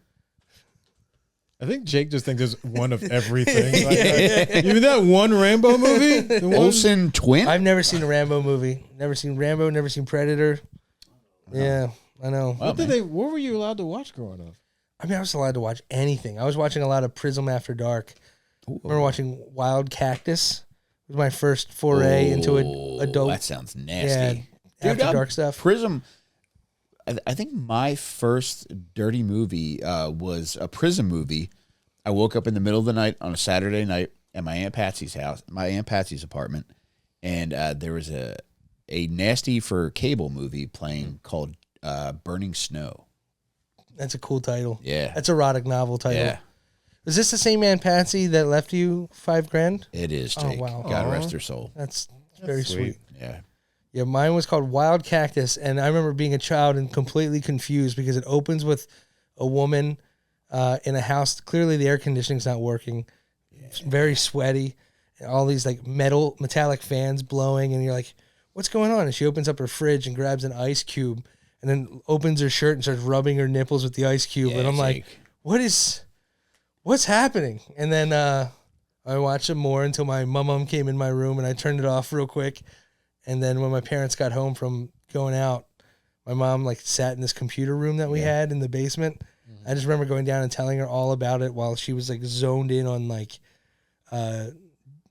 I think Jake just thinks there's one of everything. Even that one Rambo movie? The one? Olsen twin? I've never seen a Rambo movie. Never seen Rambo, never seen Predator. Yeah, I know. What were you allowed to watch growing up? I mean, I was allowed to watch anything. I was watching a lot of Prism After Dark. I remember watching Wild Cactus. It was my first foray into adult. That sounds nasty. Yeah, After Dark stuff. Prism. I think my first dirty movie was a Prism movie. I woke up in the middle of the night on a Saturday night at my Aunt Patsy's house, my Aunt Patsy's apartment, and there was a nasty for cable movie playing called Burning Snow. That's a cool title. Yeah. That's erotic novel title. Yeah. Is this the same Aunt Patsy that left you $5,000? It is, Jake. Oh, wow. God rest her soul. That's very sweet. Yeah. Yeah, mine was called Wild Cactus, and I remember being a child and completely confused because it opens with a woman in a house. Clearly, the air conditioning's not working. It's very sweaty, and all these like metallic fans blowing, and you're like, "What's going on?" And she opens up her fridge and grabs an ice cube, and then opens her shirt and starts rubbing her nipples with the ice cube. Yeah, and I'm like, "What's happening?" And then I watched it more until my mom came in my room, and I turned it off real quick. And then when my parents got home from going out, my mom like sat in this computer room that we had in the basement. I just remember going down and telling her all about it while she was like zoned in on like, what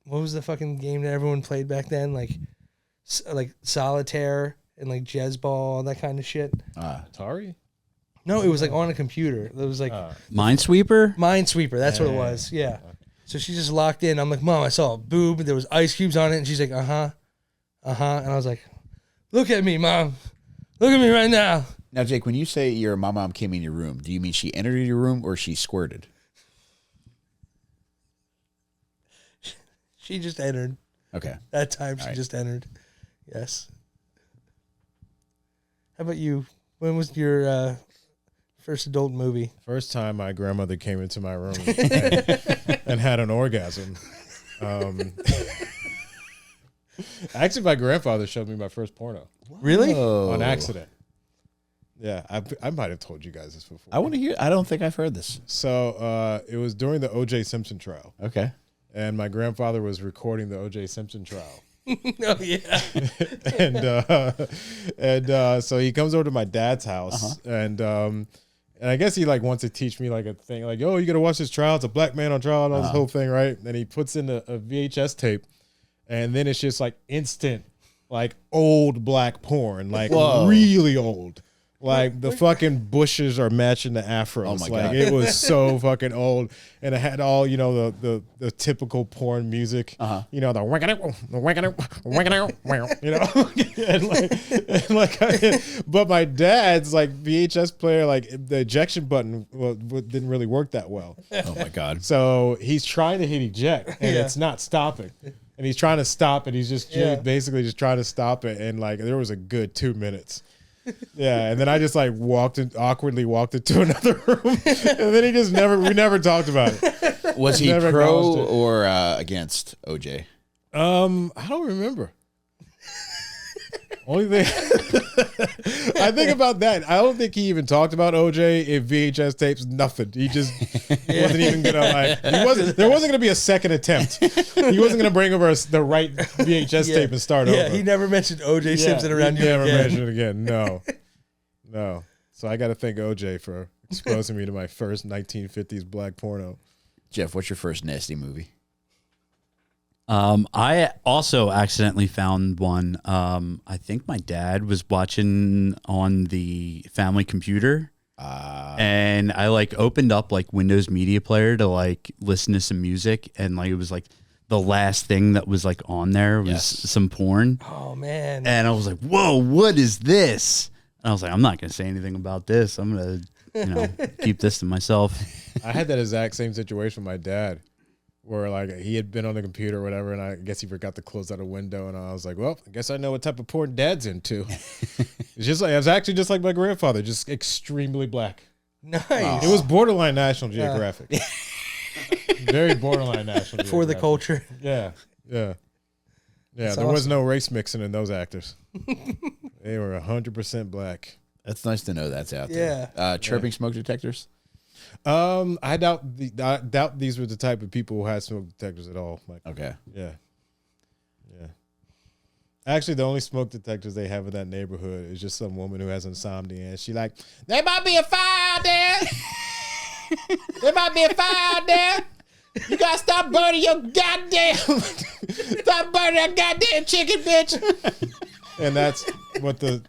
was the fucking game that everyone played back then? Like solitaire and like jazz ball, that kind of shit. Atari? No, it was like on a computer. It was like Minesweeper? Minesweeper. That's what it was. Yeah. So she just locked in. I'm like, Mom, I saw a boob. There was ice cubes on it. And she's like, uh-huh. And I was like, look at me, Mom. Look at me right now. Now, Jake, when you say your mom came in your room, do you mean she entered your room or she squirted? She just entered. Okay. That time she just entered. Yes. How about you? When was your first adult movie? First time my grandmother came into my room and had an orgasm. Actually, my grandfather showed me my first porno. Really? On accident. Yeah, I might have told you guys this before. I want to hear. I don't think I've heard this. So it was during the O.J. Simpson trial. Okay. And my grandfather was recording the O.J. Simpson trial. Oh, yeah. and so he comes over to my dad's house, and I guess he like wants to teach me like a thing, like, oh, you got to watch this trial. It's a black man on trial and all this whole thing, right? And he puts in a VHS tape. And then it's just like instant, like old black porn, like really old. Like the fucking bushes are matching the afros. Oh my like God. it was so fucking old, and it had all the typical porn music. You know, the but my dad's like VHS player, like the ejection button didn't really work that well. Oh my God. So he's trying to hit eject, and it's not stopping. And he's trying to stop it. He's just basically just trying to stop it. And like there was a good 2 minutes. Yeah. And then I just like awkwardly walked into another room. And then we never talked about it. Was he Never pro acknowledged it. or against OJ? I don't remember. Only thing I think about that, I don't think he even talked about OJ in VHS tapes. Nothing. He just wasn't even gonna like. There wasn't gonna be a second attempt. He wasn't gonna bring over the right VHS tape and start over. Yeah, he never mentioned O.J. Simpson around you Never again. mentioned it again. No. So I got to thank OJ for exposing me to my first 1950s black porno. Jeff, what's your first nasty movie? I also accidentally found one. I think my dad was watching on the family computer. And I like opened up like Windows Media Player to like listen to some music, and like it was like the last thing that was like on there was some porn. Oh man. And I was like, whoa, what is this? And I was like, I'm not gonna say anything about this. I'm gonna keep this to myself. I had that exact same situation with my dad, where like he had been on the computer or whatever, and I guess he forgot to close out a window, and I was like, well, I guess I know what type of porn Dad's into. It was actually just like my grandfather, just extremely black. Nice. It was borderline National Geographic. Very borderline National Geographic. For the culture. Yeah. There awesome. was no race mixing in those actors. They were 100% black. That's nice to know that's out there. Yeah. Chirping smoke detectors? I doubt these were the type of people who had smoke detectors at all. Like, Okay. yeah. Actually, the only smoke detectors they have in that neighborhood is just some woman who has insomnia, and she like, there might be a fire there. There might be a fire there. You gotta stop burning your goddamn, stop burning that goddamn chicken, bitch. And that's what that's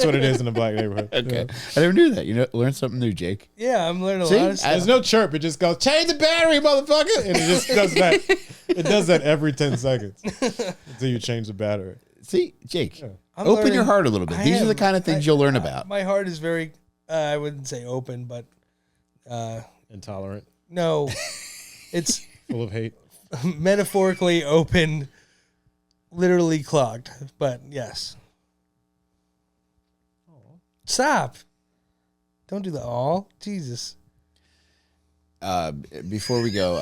what it is in a black neighborhood. Okay. I never knew that. You know, learn something new, Jake. Yeah, I'm learning a See? lot of stuff. There's no chirp. It just goes, change the battery, motherfucker. And it just does that. It does that every 10 seconds until you change the battery. See, Jake, I'm open learning- your heart a little bit. I These are am. the kind of things you'll learn about. My heart is very, I wouldn't say open, but Intolerant, no, it's full of hate. metaphorically open, literally clogged. But yes. Stop. Don't do the all. Jesus. Before we go,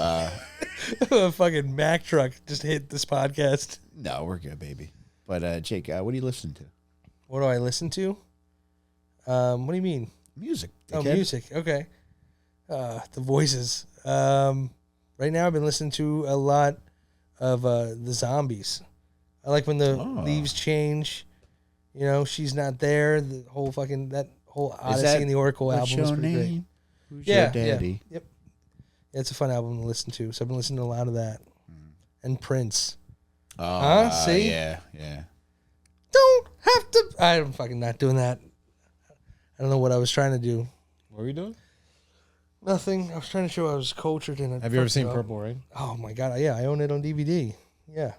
A fucking Mack truck just hit this podcast. no, we're good, baby. But Jake, what do you listen to? What do I listen to? What do you mean? Music. Oh, dickhead. music. Okay. The voices. Right now I've been listening to a lot of the Zombies. I like when the leaves change. You know, she's not there. The whole fucking that whole Odyssey and the Oracle What's album is your pretty great. name? Who's Yeah, your daddy? yeah. Yep. Yeah, it's a fun album to listen to. So I've been listening to a lot of that. And Prince. Oh, See? Yeah. Don't have to. I'm fucking not doing that. I don't know what I was trying to do. What are you doing? Nothing. I was trying to show I was cultured in it. Have you ever seen Purple Rain? Oh my god, yeah, I own it on DVD. Yeah.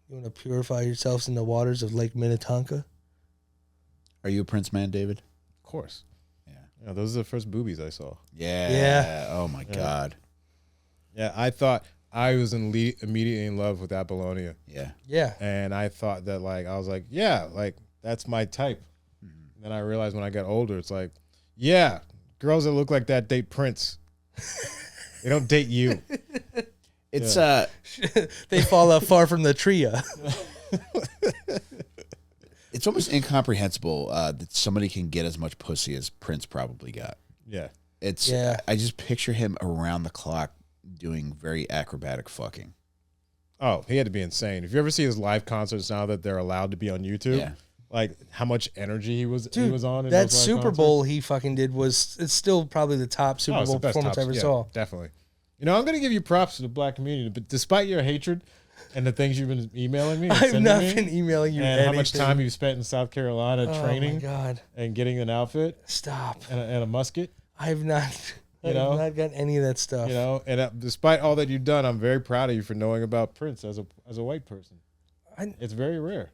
You want to purify yourselves in the waters of Lake Minnetonka? Are you a Prince man, David? Of course. Yeah. Yeah, those are the first boobies I saw. Yeah. Oh my God. Yeah, I thought I was immediately in love with Apollonia. Yeah. Yeah. And I thought that, like, I was like, yeah, like, that's my type. Then I realized when I got older, it's like, yeah, girls that look like that date Prince. They don't date you. It's They fall far from the trio. it's almost incomprehensible that somebody can get as much pussy as Prince probably got. Yeah. It's Yeah. I just picture him around the clock doing very acrobatic fucking. Oh, he had to be insane. If you ever see his live concerts now that they're allowed to be on YouTube, Yeah. like how much energy he was on. In That those live Super concerts. Bowl he fucking did it's still probably the top Super it's Bowl the best performance I tops. ever Yeah, saw. Definitely. You know, I'm going to give you props to the black community, but despite your hatred and the things you've been emailing me, and I've sending not me, been emailing you and anything. how much time you've spent in South Carolina Oh training my God. and getting an outfit Stop. and a musket, I've not I've know? not got any of that stuff. you know, and despite all that you've done, I'm very proud of you for knowing about Prince as a white person. It's very rare.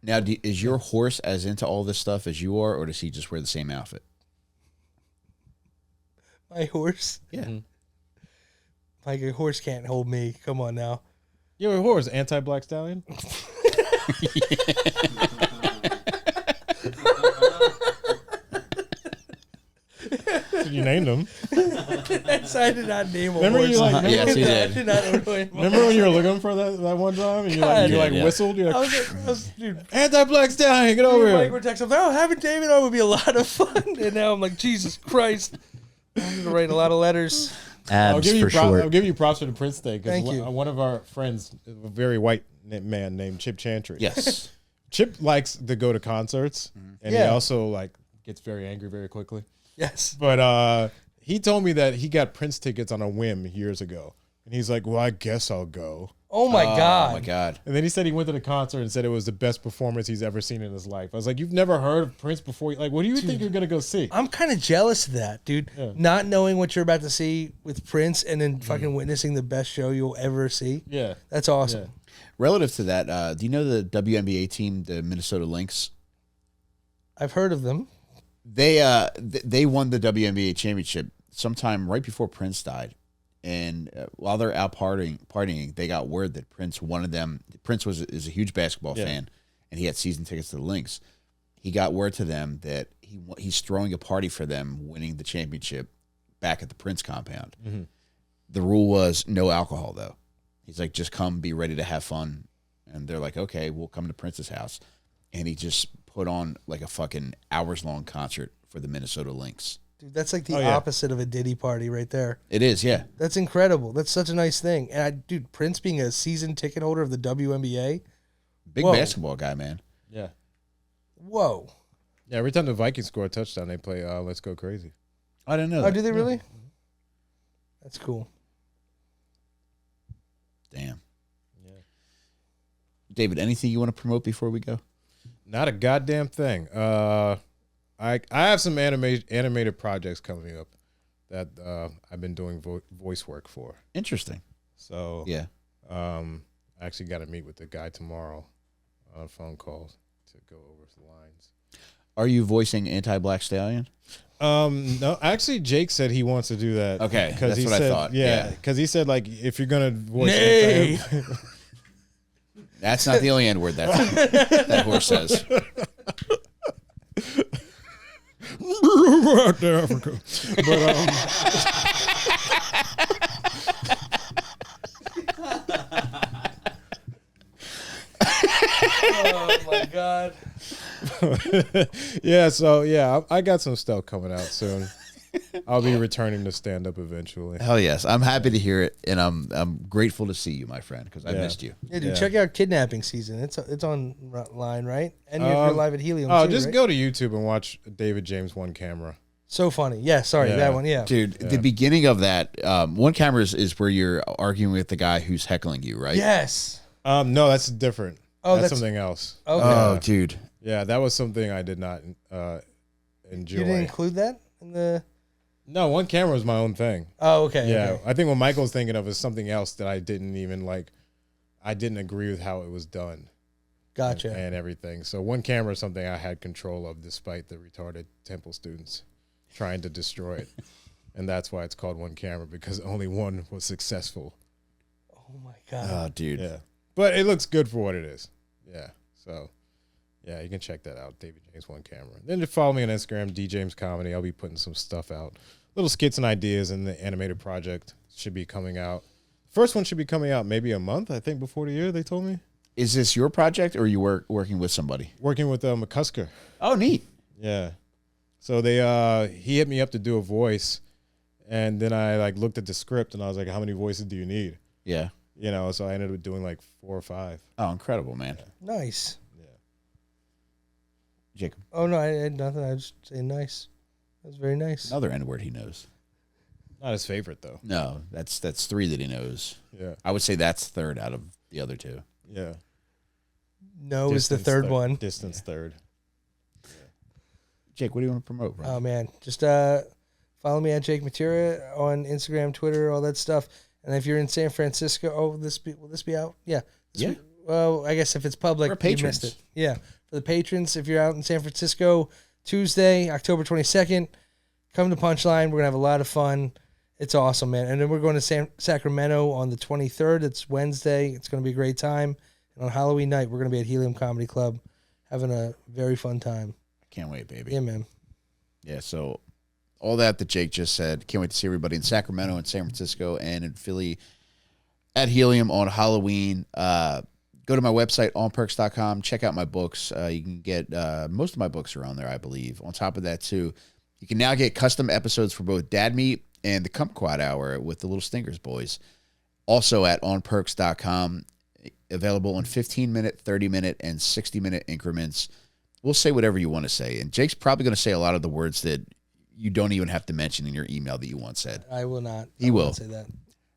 Now, is your horse as into all this stuff as you are, or does he just wear the same outfit? My horse? Yeah. Like a horse can't hold me. Come on now. You're a horse, anti-black stallion. So you named him. I did not name a Remember horse. you like? Yes, he I did. did not name Remember when you were looking for that one time and you God. Yeah. whistled? You're I like, was dude, anti-black stallion, get over Mike here. were texting, oh, having David on would be a lot of fun. And now I'm like, Jesus Christ. I'm going to write a lot of letters. Abs for short. I'll give you props for the Prince thing. Thank you. One of our friends, a very white man named Chip Chantry. Yes. Chip likes to go to concerts, and he Yeah. also like gets very angry very quickly. Yes. But he told me that he got Prince tickets on a whim years ago, and he's like, "Well, I guess I'll go." Oh, my God. Oh my God. And then he said he went to the concert and said it was the best performance he's ever seen in his life. I was like, "You've never heard of Prince before? Like, what do you think you're gonna go see?" I'm kind of jealous of that, dude. Yeah. Not knowing what you're about to see with Prince and then fucking witnessing the best show you'll ever see. Yeah, That's awesome. Yeah. Relative to that, do you know the WNBA team, the Minnesota Lynx? I've heard of them. They won the WNBA championship sometime right before Prince died, and while they're out partying, they got word that Prince wanted them. Prince is a huge basketball fan, and he had season tickets to the Lynx. He got word to them that he's throwing a party for them winning the championship back at the Prince compound. Mm-hmm. The rule was no alcohol, though. He's like, just come, be ready to have fun. And they're like, okay, we'll come to Prince's house. And he just put on like a fucking hours-long concert for the Minnesota Lynx. Dude, that's like the opposite of a Diddy party right there. It is, yeah. That's incredible. That's such a nice thing. And dude, Prince being a season ticket holder of the WNBA. Big basketball guy, man. Yeah. Whoa. Yeah, every time the Vikings score a touchdown, they play Let's Go Crazy. I didn't know that. Oh, do they really? That's cool. Damn. Yeah. David, anything you want to promote before we go? Not a goddamn thing. I have some animated projects coming up that I've been doing voice work for. Interesting. So yeah, I actually got to meet with the guy tomorrow on phone calls to go over the lines. Are you voicing Anti-Black Stallion? No, actually, Jake said he wants to do that. Okay, that's what I thought. Yeah, because he said like if you're gonna voice, that's not the only N word that horse says. Out there, Africa. Oh my god. Yeah, so yeah, I got some stuff coming out soon. I'll be returning to stand up eventually. Hell yes, I'm happy to hear it, and I'm grateful to see you, my friend, because I missed you. Yeah, dude, check out Kidnapping Season. It's online, right? And you're live at Helium. Oh, too, just right? go to YouTube and watch David James One Camera. So funny. Yeah, sorry, that one. Yeah, dude, the beginning of that One Camera is where you're arguing with the guy who's heckling you, right? Yes. No, that's different. Oh, that's something else. Okay. Oh, dude. Yeah, that was something I did not enjoy. You didn't include that in the. No, One Camera was my own thing. Oh, okay. Yeah, okay. I think what Michael's thinking of is something else that I didn't even like. I didn't agree with how it was done. Gotcha. And everything. So One Camera is something I had control of, despite the retarded Temple students trying to destroy it. And that's why it's called One Camera, because only one was successful. Oh my god. Oh, dude. Yeah, but it looks good for what it is. Yeah. So. Yeah, you can check that out, David James One Camera. Then just follow me on Instagram, DJames Comedy. I'll be putting some stuff out. Little skits and ideas in the animated project should be coming out. First one should be coming out maybe a month, I think, before the year, they told me. Is this your project, or are you working with somebody? Working with McCusker. Oh, neat. Yeah. So he hit me up to do a voice, and then I like looked at the script, and I was like, how many voices do you need? Yeah. You know, so I ended up doing like 4 or 5. Oh, incredible, man. Yeah. Nice. Jacob. Oh no, I had nothing. I was just saying nice. That was very nice. Another N word he knows. Not his favorite though. No, that's 3 that he knows. Yeah. I would say that's third out of the other 2. Yeah. No is the third one. Distance third. Yeah. Jake, what do you want to promote, bro? Oh man, just follow me at Jake Mattera on Instagram, Twitter, all that stuff. And if you're in San Francisco, will this be out? Yeah. Yeah. Well, I guess if it's public, you missed it. Yeah. For the patrons, if you're out in San Francisco, Tuesday, October 22nd, come to Punchline. We're going to have a lot of fun. It's awesome, man. And then we're going to Sacramento on the 23rd. It's Wednesday. It's going to be a great time. And on Halloween night, we're going to be at Helium Comedy Club having a very fun time. Can't wait, baby. Yeah, man. Yeah, so all that Jake just said. Can't wait to see everybody in Sacramento and San Francisco and in Philly at Helium on Halloween. Go to my website, onperks.com. Check out my books. You can get most of my books are on there, I believe. On top of that, too, you can now get custom episodes for both Dad Meat and the Kumquat Hour with the Little Stinkers boys. Also at onperks.com. Available in 15-minute, 30-minute, and 60-minute increments. We'll say whatever you want to say. And Jake's probably going to say a lot of the words that you don't even have to mention in your email that you once said. I will not. He will. Not say that.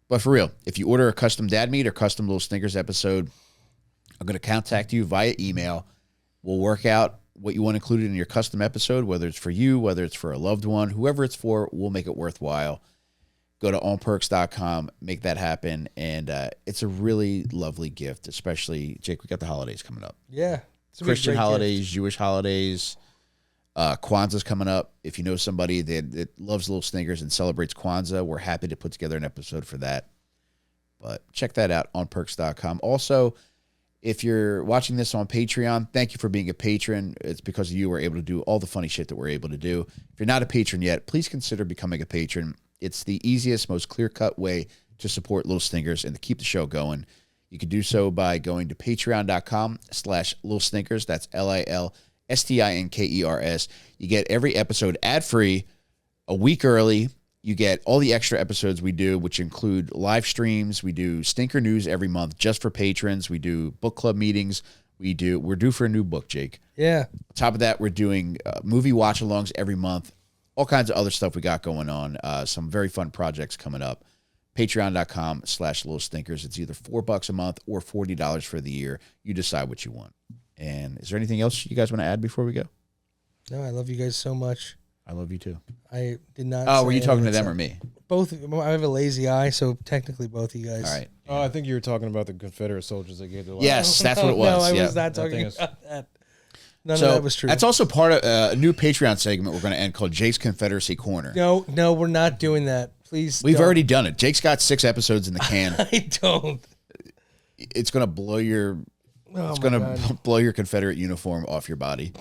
But for real, if you order a custom Dad Meat or custom Little Stinkers episode, I'm going to contact you via email. We'll work out what you want included in your custom episode, whether it's for you, whether it's for a loved one, whoever it's for, we'll make it worthwhile. Go to onperks.com, make that happen. And it's a really lovely gift, especially, Jake, we got the holidays coming up. Yeah. Christian holidays, Jewish holidays. Kwanzaa's coming up. If you know somebody that loves Little Stinkers and celebrates Kwanzaa, we're happy to put together an episode for that. But check that out on perks.com. Also, if you're watching this on Patreon, thank you for being a patron. It's because of you we're able to do all the funny shit that we're able to do. If you're not a patron yet, please consider becoming a patron. It's the easiest, most clear-cut way to support Little Stinkers and to keep the show going. You can do so by going to patreon.com/Little Stinkers. That's LILSTINKERS. You get every episode ad-free, a week early. You get all the extra episodes we do, which include live streams. We do Stinker News every month just for patrons. We do book club meetings. We're due for a new book, Jake. Yeah. On top of that, we're doing movie watch-alongs every month. All kinds of other stuff we got going on. Some very fun projects coming up. Patreon.com/Little Stinkers. It's either $4 a month or $40 for the year. You decide what you want. And is there anything else you guys want to add before we go? No, I love you guys so much. I love you too. I did not. Oh, were you talking to them or me? Both. I have a lazy eye, so technically both of you guys. All right. Oh, I think you were talking about the Confederate soldiers that gave their life. Yes, that's what it was. No, I yeah. was not talking about that. None So of that was true. that's also part of a new Patreon segment we're going to end called Jake's Confederacy Corner. No, we're not doing that. Please. We've don't. already done it. Jake's got 6 episodes in the can. I don't. It's going to blow your. Oh It's my going God. to blow your Confederate uniform off your body.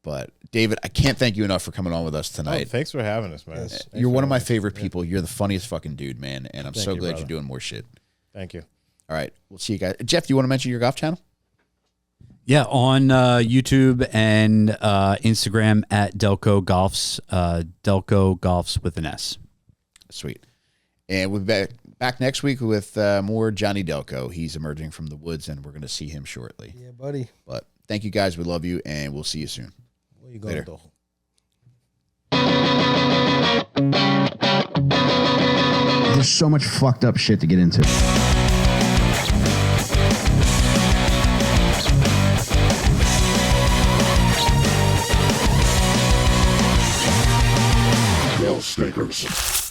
But David, I can't thank you enough for coming on with us Oh, tonight. thanks for having us, man. Yes. Thanks You're for one of my having us. favorite people. You're the funniest fucking dude, man. And I'm Thank so you, glad brother. you're doing more shit. Thank you. All right. We'll see you guys. Jeff, do you want to mention your golf channel? Yeah, on YouTube and Instagram at Delco Golfs. Delco Golfs with an S. Sweet. And we'll be back next week with more Johnny Delco. He's emerging from the woods, and we're going to see him shortly. Yeah, buddy. But thank you guys. We love you, and we'll see you soon. Where you going, Later. though? There's so much fucked up shit to get into. Little Stinkers.